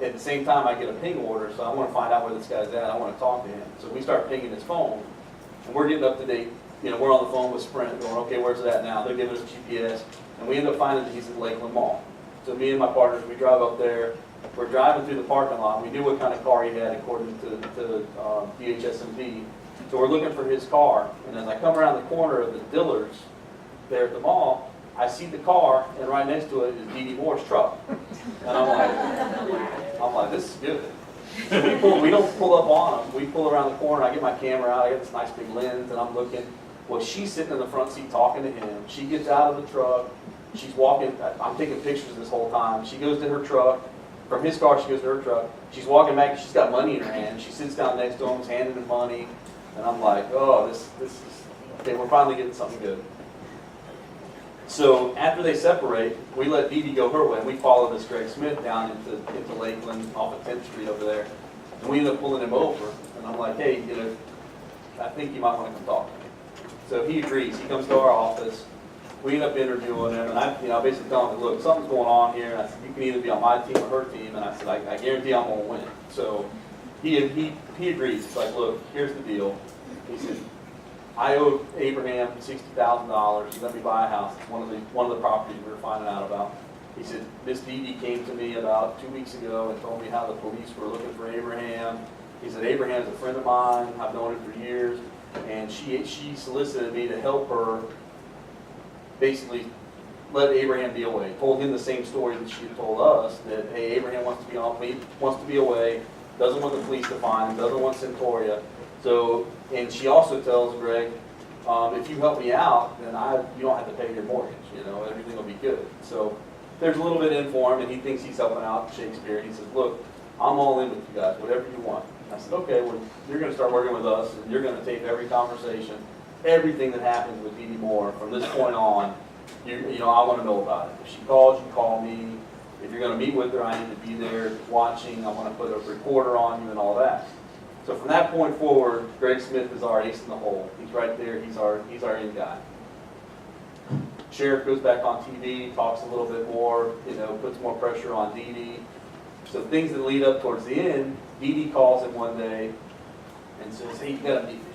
At the same time, I get a ping order, so I want to find out where this guy's at. I want to talk to him. So we start pinging his phone, and we're getting up to date. You know, we're on the phone with Sprint, going, okay, where's it at now? They're giving us GPS, and we end up finding that he's at Lakeland Mall. So me and my partners, we drive up there. We're driving through the parking lot. We knew what kind of car he had according to DHS&P. So we're looking for his car, and as I come around the corner of the Dillards there at the mall, I see the car, and right next to it is Dee Dee Moore's truck. And I'm like, this is good. So we don't pull up on him. We pull around the corner. I get my camera out. I got this nice big lens, and I'm looking. Well, she's sitting in the front seat talking to him. She gets out of the truck. She's walking. I'm taking pictures this whole time. She goes to her truck. From his car, she goes to her truck. She's walking back. She's got money in her hand. She sits down next to him, is handing him money. And I'm like, oh, this is, okay, we're finally getting something good. So after they separate, we let Dee Dee go her way, and we follow this Greg Smith down into Lakeland off of 10th Street over there. And we end up pulling him over, and I'm like, hey, you know, I think you might want to come talk to me. So he agrees. He comes to our office. We end up interviewing him, and I basically tell him, look, something's going on here. And I said, you can either be on my team or her team. And I said, I guarantee I'm going to win. So he agrees. He's like, look, here's the deal. He said, I owe Abraham $60,000. He let me buy a house. It's one of the properties we were finding out about. He said, Miss Dee Dee came to me about 2 weeks ago and told me how the police were looking for Abraham. He said, Abraham's a friend of mine. I've known him for years. And she solicited me to help her basically let Abraham be away. Told him the same story that she had told us, that, hey, Abraham wants to be away, doesn't want the police to find him, doesn't want Centauria. So, and she also tells Greg, if you help me out, then you don't have to pay your mortgage. You know, everything will be good. So there's a little bit in for him, and he thinks he's helping out Shakespeare. And he says, look, I'm all in with you guys, whatever you want. I said, okay, well, you're going to start working with us, and you're going to tape every conversation, everything that happens with Dee Dee Moore from this point on. You know, I want to know about it. If she calls, you call me. If you're going to meet with her, I need to be there watching. I want to put a recorder on you and all that. So from that point forward, Greg Smith is our ace in the hole. He's right there. He's our in guy. Sheriff goes back on TV, talks a little bit more, you know, puts more pressure on Dee Dee. So things that lead up towards the end, Dee Dee calls him one day and says, hey, you got to meet me.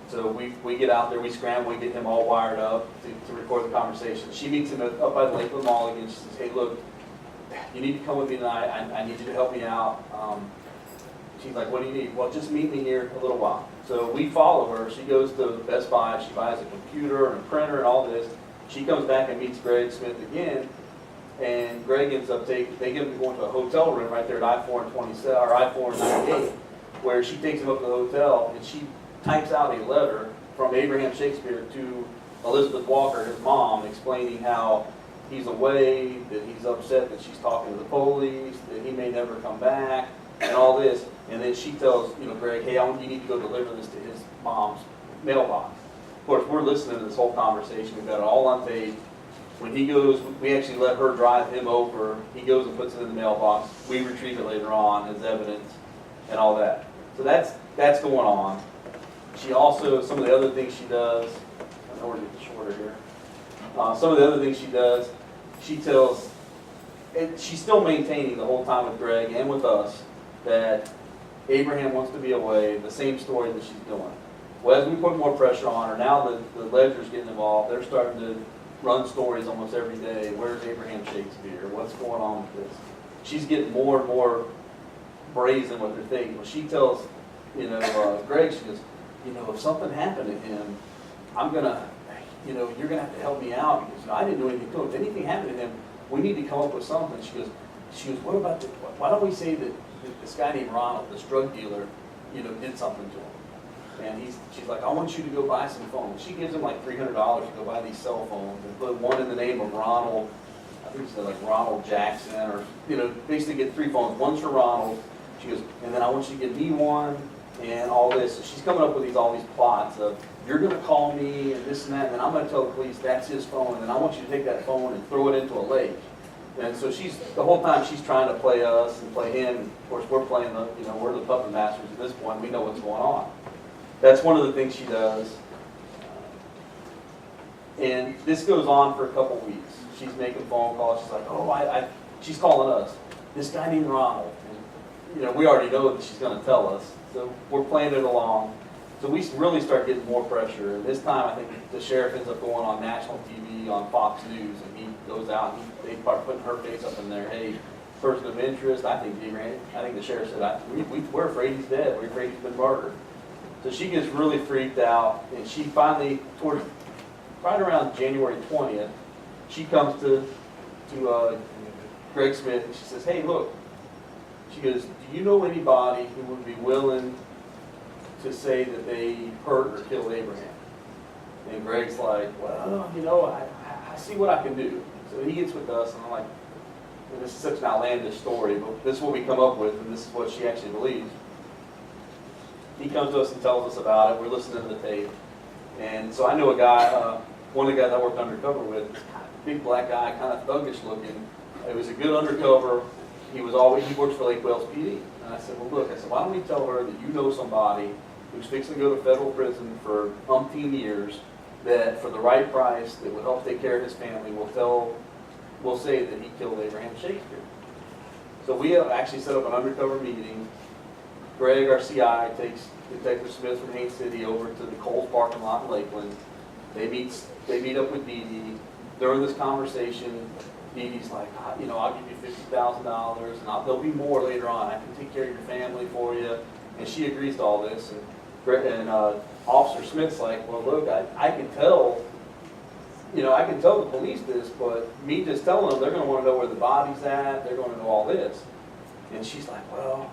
So we get out there, we scramble, we get him all wired up to record the conversation. She meets him up by the Lakeland Mall again. She says, hey, look, you need to come with me tonight. I need you to help me out. She's like, what do you need? Well, just meet me here a little while. So we follow her. She goes to Best Buy. She buys a computer and a printer and all this. She comes back and meets Greg Smith again. And Greg ends up they get him to go into a hotel room right there at I-427 or I-498, where she takes him up to the hotel and she types out a letter from Abraham Shakespeare to Elizabeth Walker, his mom, explaining how he's away, that he's upset that she's talking to the police, that he may never come back, and all this. And then she tells, Greg, hey, you need to go deliver this to his mom's mailbox. Of course, we're listening to this whole conversation. We've got it all on tape. When he goes, we actually let her drive him over. He goes and puts it in the mailbox. We retrieve it later on as evidence and all that. So that's going on. She also, some of the other things she does, I know we're getting shorter here. Some of the other things she does, she tells, and she's still maintaining the whole time with Greg and with us that Abraham wants to be away, the same story that she's doing. Well, as we put more pressure on her, now the Ledger's getting involved. They're starting to run stories almost every day. Where's Abraham Shakespeare? What's going on with this? She's getting more and more brazen with her thing. When she tells, Greg, she goes, if something happened to him, I'm gonna, you're gonna have to help me out because I didn't do anything to him. If anything happened to him, we need to come up with something. She goes, what about why don't we say that this guy named Ronald, this drug dealer, did something to him? And she's like, I want you to go buy some phones. She gives him like $300 to go buy these cell phones and put one in the name of Ronald. I think she said like Ronald Jackson, or basically get 3 phones. One's for Ronald. She goes, and then I want you to give me one and all this. So she's coming up with all these plots of you're going to call me and this and that, and then I'm going to tell the police that's his phone, and then I want you to take that phone and throw it into a lake. And so the whole time she's trying to play us and play him. And of course, we're playing we're the puppet masters at this point. We know what's going on. That's one of the things she does. And this goes on for a couple weeks. She's making phone calls. She's like, she's calling us. This guy named Ronald. And, we already know that she's going to tell us. So we're playing it along. So we really start getting more pressure. And this time, I think the sheriff ends up going on national TV on Fox News. And he goes out and they start putting her face up in there. Hey, person of interest. I think the sheriff said, we're afraid he's dead. We're afraid he's been murdered. So she gets really freaked out, and she finally, right around January 20th, she comes to Greg Smith, and she says, hey, look, she goes, do you know anybody who would be willing to say that they hurt or killed Abraham? And Greg's like, well, I see what I can do. So he gets with us, and I'm like, this is such an outlandish story, but this is what we come up with, and this is what she actually believes. He comes to us and tells us about it. We're listening to the tape. And so I knew a guy, one of the guys I worked undercover with, big black guy, kind of thuggish looking. It was a good undercover. He works for Lake Wales PD. And I said, well, look, why don't we tell her that you know somebody who's fixing to go to federal prison for umpteen years, that for the right price, that would help take care of his family, we'll say that he killed Abraham Shakespeare. So we actually set up an undercover meeting. Greg, our CI, takes Detective Smith from Haines City over to the Kohl's parking lot in Lakeland. They meet up with Dee Dee. During this conversation, Dee Dee's like, I'll give you $50,000, and there'll be more later on. I can take care of your family for you. And she agrees to all this. And Officer Smith's like, well, look, I can tell, I can tell the police this, but me just telling them, they're going to want to know where the body's at. They're going to know all this. And she's like, well,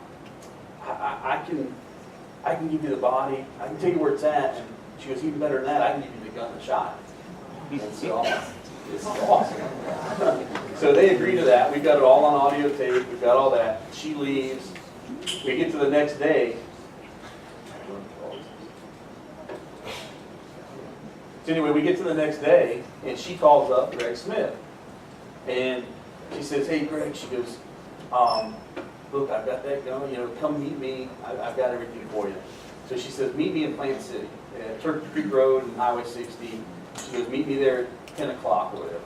I can give you the body. I can tell you where it's at. And she goes, even better than that, I can give you the gun and shot. And so it's awesome. So they agree to that. We've got it all on audio tape. We've got all that. She leaves. We get to the next day. So anyway, we get to the next day, and she calls up Greg Smith. And she says, hey, Greg, she goes, look, I've got that gun, come meet me. I've got everything for you. So she says, meet me in Plant City, at Turkey Creek Road and Highway 60. She goes, meet me there at 10 o'clock or whatever.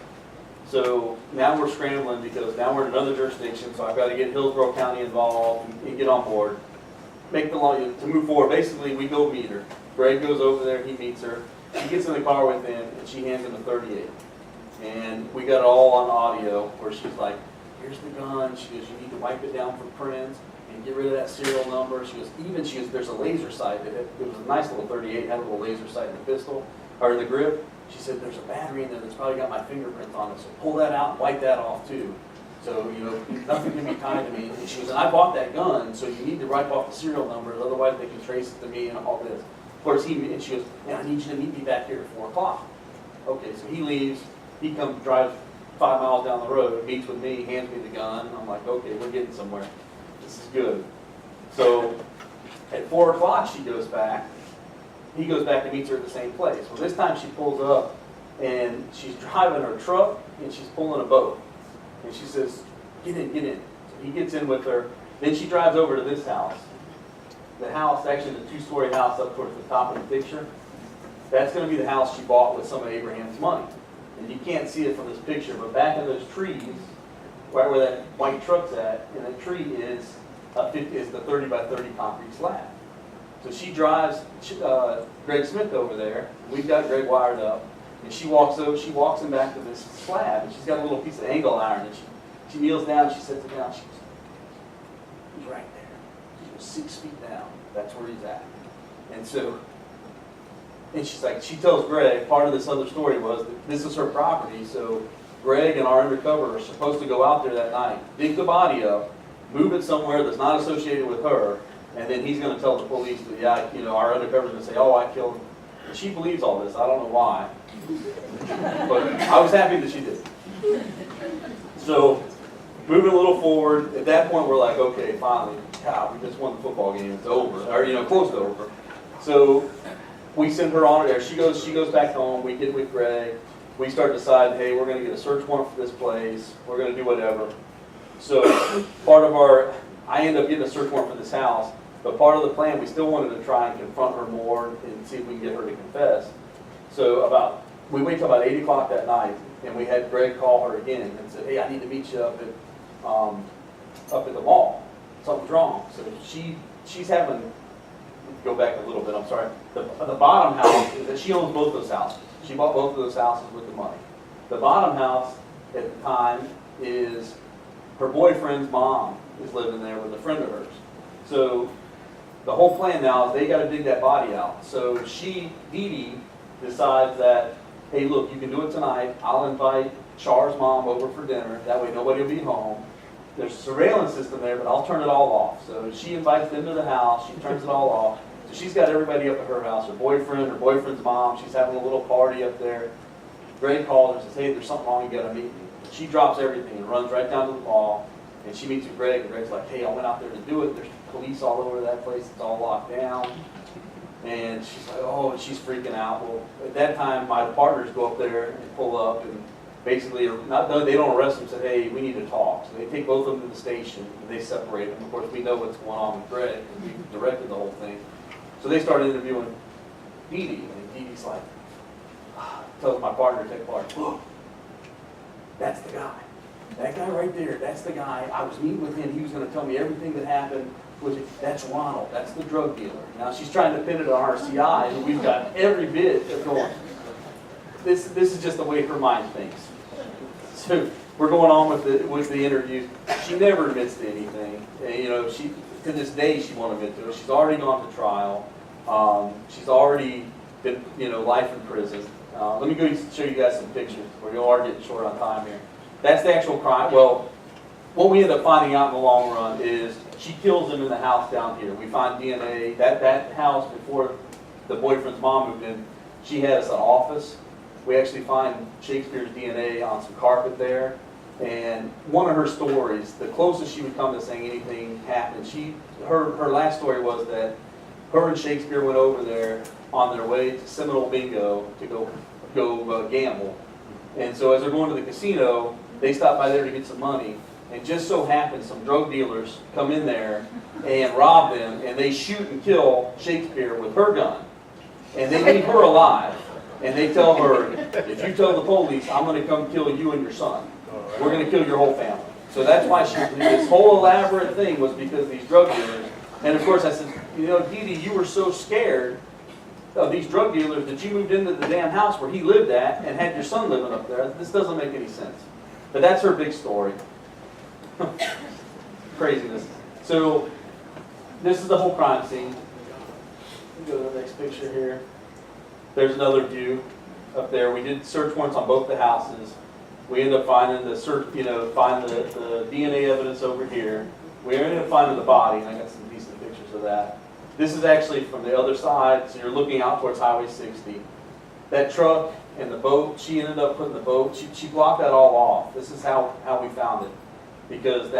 So now we're scrambling because now we're in another jurisdiction, so I've got to get Hillsborough County involved and get on board. Make the law to move forward. Basically, we go meet her. Greg goes over there, he meets her. He gets in the car with him, and she hands him a .38. And we got it all on audio where she's like, here's the gun. She goes, you need to wipe it down for prints and get rid of that serial number. She goes, there's a laser sight. It was a nice little 38, had a little laser sight in the pistol, or in the grip. She said, there's a battery in there that's probably got my fingerprints on it, so pull that out and wipe that off too. So, nothing can be tied to me. And she goes, and I bought that gun, so you need to wipe off the serial numbers, otherwise they can trace it to me and all this. Of course, and she goes, and I need you to meet me back here at 4 o'clock. Okay, so he leaves, he drives 5 miles down the road, meets with me, hands me the gun. I'm like, okay, we're getting somewhere. This is good. So at 4 o'clock, she goes back. He goes back and meets her at the same place. Well, this time she pulls up, and she's driving her truck, and she's pulling a boat. And she says, get in, get in. So he gets in with her. Then she drives over to this house. The house, actually the 2-story house up towards the top of the picture, that's going to be the house she bought with some of Abraham's money. And you can't see it from this picture, but back in those trees, right where that white truck's at, and that tree is the 30 by 30 concrete slab. So she drives Greg Smith over there. We've got Greg wired up. And she walks him back to this slab, and she's got a little piece of angle iron, and she kneels down, she sets it down, she goes, he's right there. She goes 6 feet down. That's where he's at. And so, and she's like, she tells Greg, part of this other story was that this is her property, so Greg and our undercover are supposed to go out there that night, dig the body up, move it somewhere that's not associated with her, and then he's going to tell the police that, yeah, our undercover's going to say, oh, I killed him. And she believes all this. I don't know why. But I was happy that she did. So, moving a little forward, at that point we're like, okay, finally, God, we just won the football game. It's over, or close to over. So we send her on there. She goes back home. We get with Greg. We start deciding, hey, we're going to get a search warrant for this place. We're going to do whatever. So I end up getting a search warrant for this house. But part of the plan, we still wanted to try and confront her more and see if we can get her to confess. So we wait till about 8 o'clock that night, and we had Greg call her again and said, hey, I need to meet you up at the mall. Something's wrong. So she's having, go back a little bit, I'm sorry. The bottom house, she owns both those houses. She bought both of those houses with the money. The bottom house at the time is her boyfriend's mom is living there with a friend of hers. So the whole plan now is they got to dig that body out. So Dee Dee, decides that, hey, look, you can do it tonight. I'll invite Char's mom over for dinner. That way nobody will be home. There's a surveillance system there, but I'll turn it all off. So she invites them to the house. She turns it all off. So she's got everybody up at her house, her boyfriend's mom. She's having a little party up there. Greg calls her and says, hey, there's something wrong. You got to meet me. She drops everything and runs right down to the mall. And she meets with Greg, and Greg's like, hey, I went out there to do it. There's police all over that place. It's all locked down. And she's like, oh, and she's freaking out. Well, at that time, my partners go up there and pull up and basically, they don't arrest them, say, hey, we need to talk. So they take both of them to the station, and they separate them. Of course, we know what's going on with Greg, because we directed the whole thing. So they started interviewing Dee Dee, and Dee Dee's like, tells my partner to take part, look, that's the guy. That guy right there, that's the guy. I was meeting with him. He was going to tell me everything that happened. That's Ronald. That's the drug dealer. Now she's trying to pin it on RCI, and we've got every bit of going. This is just the way her mind thinks. So we're going on with the interview. She never admits to anything. And, she to this day she won't admit to it. She's already gone to trial. She's already been life in prison. Let me go show you guys some pictures. We are getting short on time here. That's the actual crime. Well, what we end up finding out in the long run is she kills him in the house down here. We find DNA. That house, before the boyfriend's mom moved in, she has an office. We actually find Shakespeare's DNA on some carpet there. And one of her stories, the closest she would come to saying anything happened, her last story was that her and Shakespeare went over there on their way to Seminole Bingo to go gamble. And so as they're going to the casino, they stop by there to get some money. And just so happens some drug dealers come in there and rob them, and they shoot and kill Shakespeare with her gun. And they leave her alive. And they tell her, if you tell the police, I'm going to come kill you and your son. We're going to kill your whole family. So that's why this whole elaborate thing was because of these drug dealers. And of course I said, Dee Dee, you were so scared of these drug dealers that you moved into the damn house where he lived at and had your son living up there. This doesn't make any sense. But that's her big story. Craziness. So this is the whole crime scene. Go to the next picture here. There's another view up there. We did search warrants on both the houses. We ended up finding the the DNA evidence over here. We ended up finding the body, and I got some decent pictures of that. This is actually from the other side, so you're looking out towards Highway 60. That truck and the boat, she ended up putting the boat, she blocked that all off. This is how we found it. Because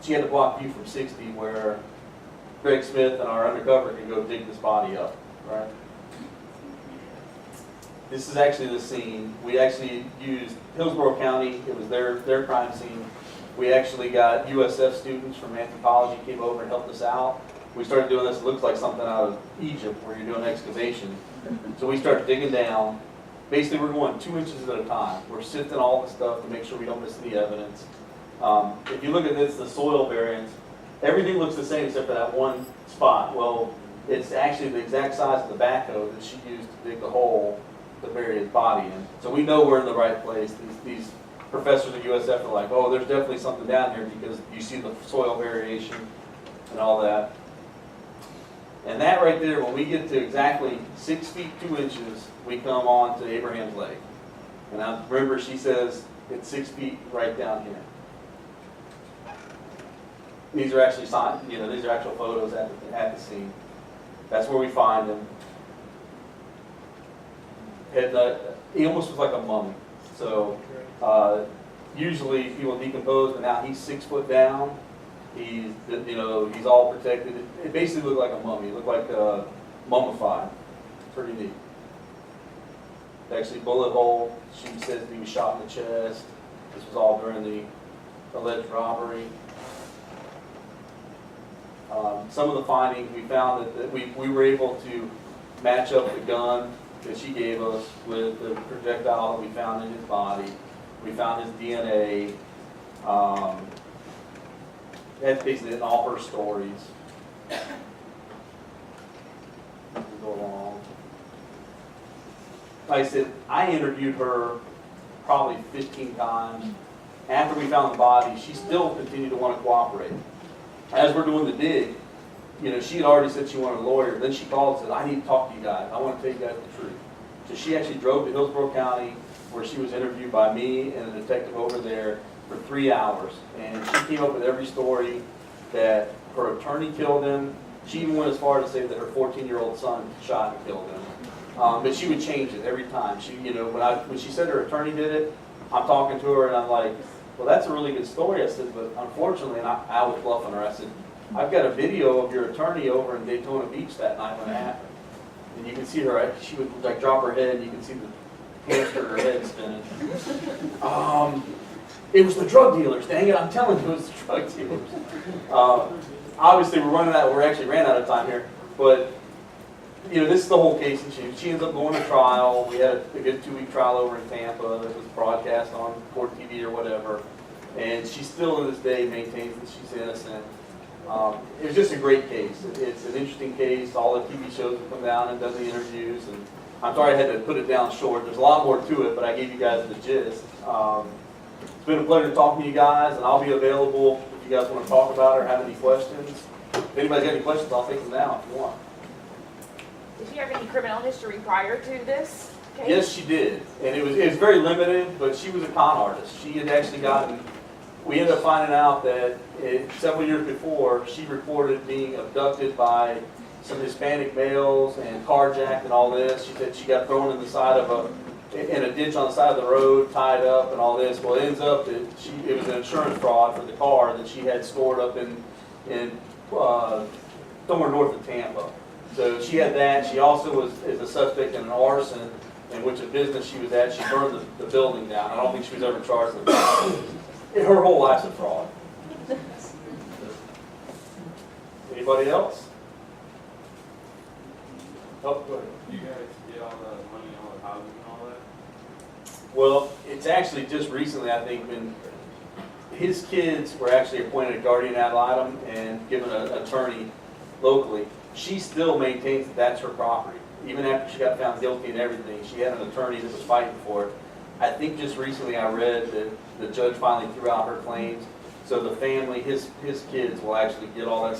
she had to block view from 60 where Greg Smith and our undercover could go dig this body up, right? This is actually the scene. We actually used Hillsborough County. It was their crime scene. We actually got USF students from anthropology came over and helped us out. We started doing this. It looks like something out of Egypt where you're doing excavation. So we started digging down. Basically, we're going 2 inches at a time. We're sifting all the stuff to make sure we don't miss any evidence. If you look at this, the soil variance, everything looks the same except for that one spot. Well, it's actually the exact size of the backhoe that she used to dig the hole to bury his body in. So we know we're in the right place. These professors at USF are like, oh, there's definitely something down here because you see the soil variation and all that. And that right there, when we get to exactly 6 feet 2 inches, we come on to Abraham's Lake. And now remember, she says it's 6 feet right down here. These are actually signed, these are actual photos at the scene. That's where we find him. He almost was like a mummy. So usually people decompose, but now he's 6 foot down. He's all protected. It basically looked like a mummy. It looked like mummified. Pretty neat. Actually, bullet hole. She says he was shot in the chest. This was all during the alleged robbery. Some of the findings, we found that we were able to match up the gun that she gave us with the projectile that we found in his body. We found his DNA. That's basically in all her stories. Go along. Like I said, I interviewed her probably 15 times. After we found the body, she still continued to want to cooperate. As we're doing the dig, she had already said she wanted a lawyer. Then she called and said, I need to talk to you guys. I want to tell you guys the truth. So she actually drove to Hillsborough County where she was interviewed by me and a detective over there for 3 hours. And she came up with every story that her attorney killed him. She even went as far as to say that her 14-year-old son shot and killed him. But she would change it every time. She, when she said her attorney did it, I'm talking to her and I'm like, well, that's a really good story. I said, but unfortunately, and I was bluffing her. I said, I've got a video of your attorney over in Daytona Beach that night when it happened. And you can see her, she would like drop her head and you can see the hamster in her head spinning. It was the drug dealers, dang it, I'm telling you, it was the drug dealers. Obviously, we actually ran out of time here, but this is the whole case. And she ends up going to trial. We had a good 2-week trial over in Tampa that was broadcast on court TV or whatever. And she still to this day maintains that she's innocent. It was just a great case. It's an interesting case. All the TV shows have come down and done the interviews. And I'm sorry I had to put it down short. There's a lot more to it, but I gave you guys the gist. It's been a pleasure talking to you guys, and I'll be available if you guys want to talk about it or have any questions. If anybody's got any questions, I'll take them now if you want. Did she have any criminal history prior to this case? Yes, she did. And it was very limited, but she was a con artist. She had actually we ended up finding out that several years before, she reported being abducted by some Hispanic males and carjacked and all this. She said she got thrown in a ditch on the side of the road, tied up and all this. Well, it ends up that it was an insurance fraud for the car that she had stored up in somewhere north of Tampa. So she had that. She also is a suspect in an arson in which a business she was at, she burned the building down. I don't think she was ever charged with that. Her whole life's a fraud. Anybody else? Oh, go ahead. You guys get all the money on the housing and all that? Well, it's actually just recently, I think, when his kids were actually appointed a guardian ad litem and given an attorney locally. She still maintains that that's her property. Even after she got found guilty and everything, she had an attorney that was fighting for it. I think just recently I read that the judge finally threw out her claims. So the family, his kids will actually get all that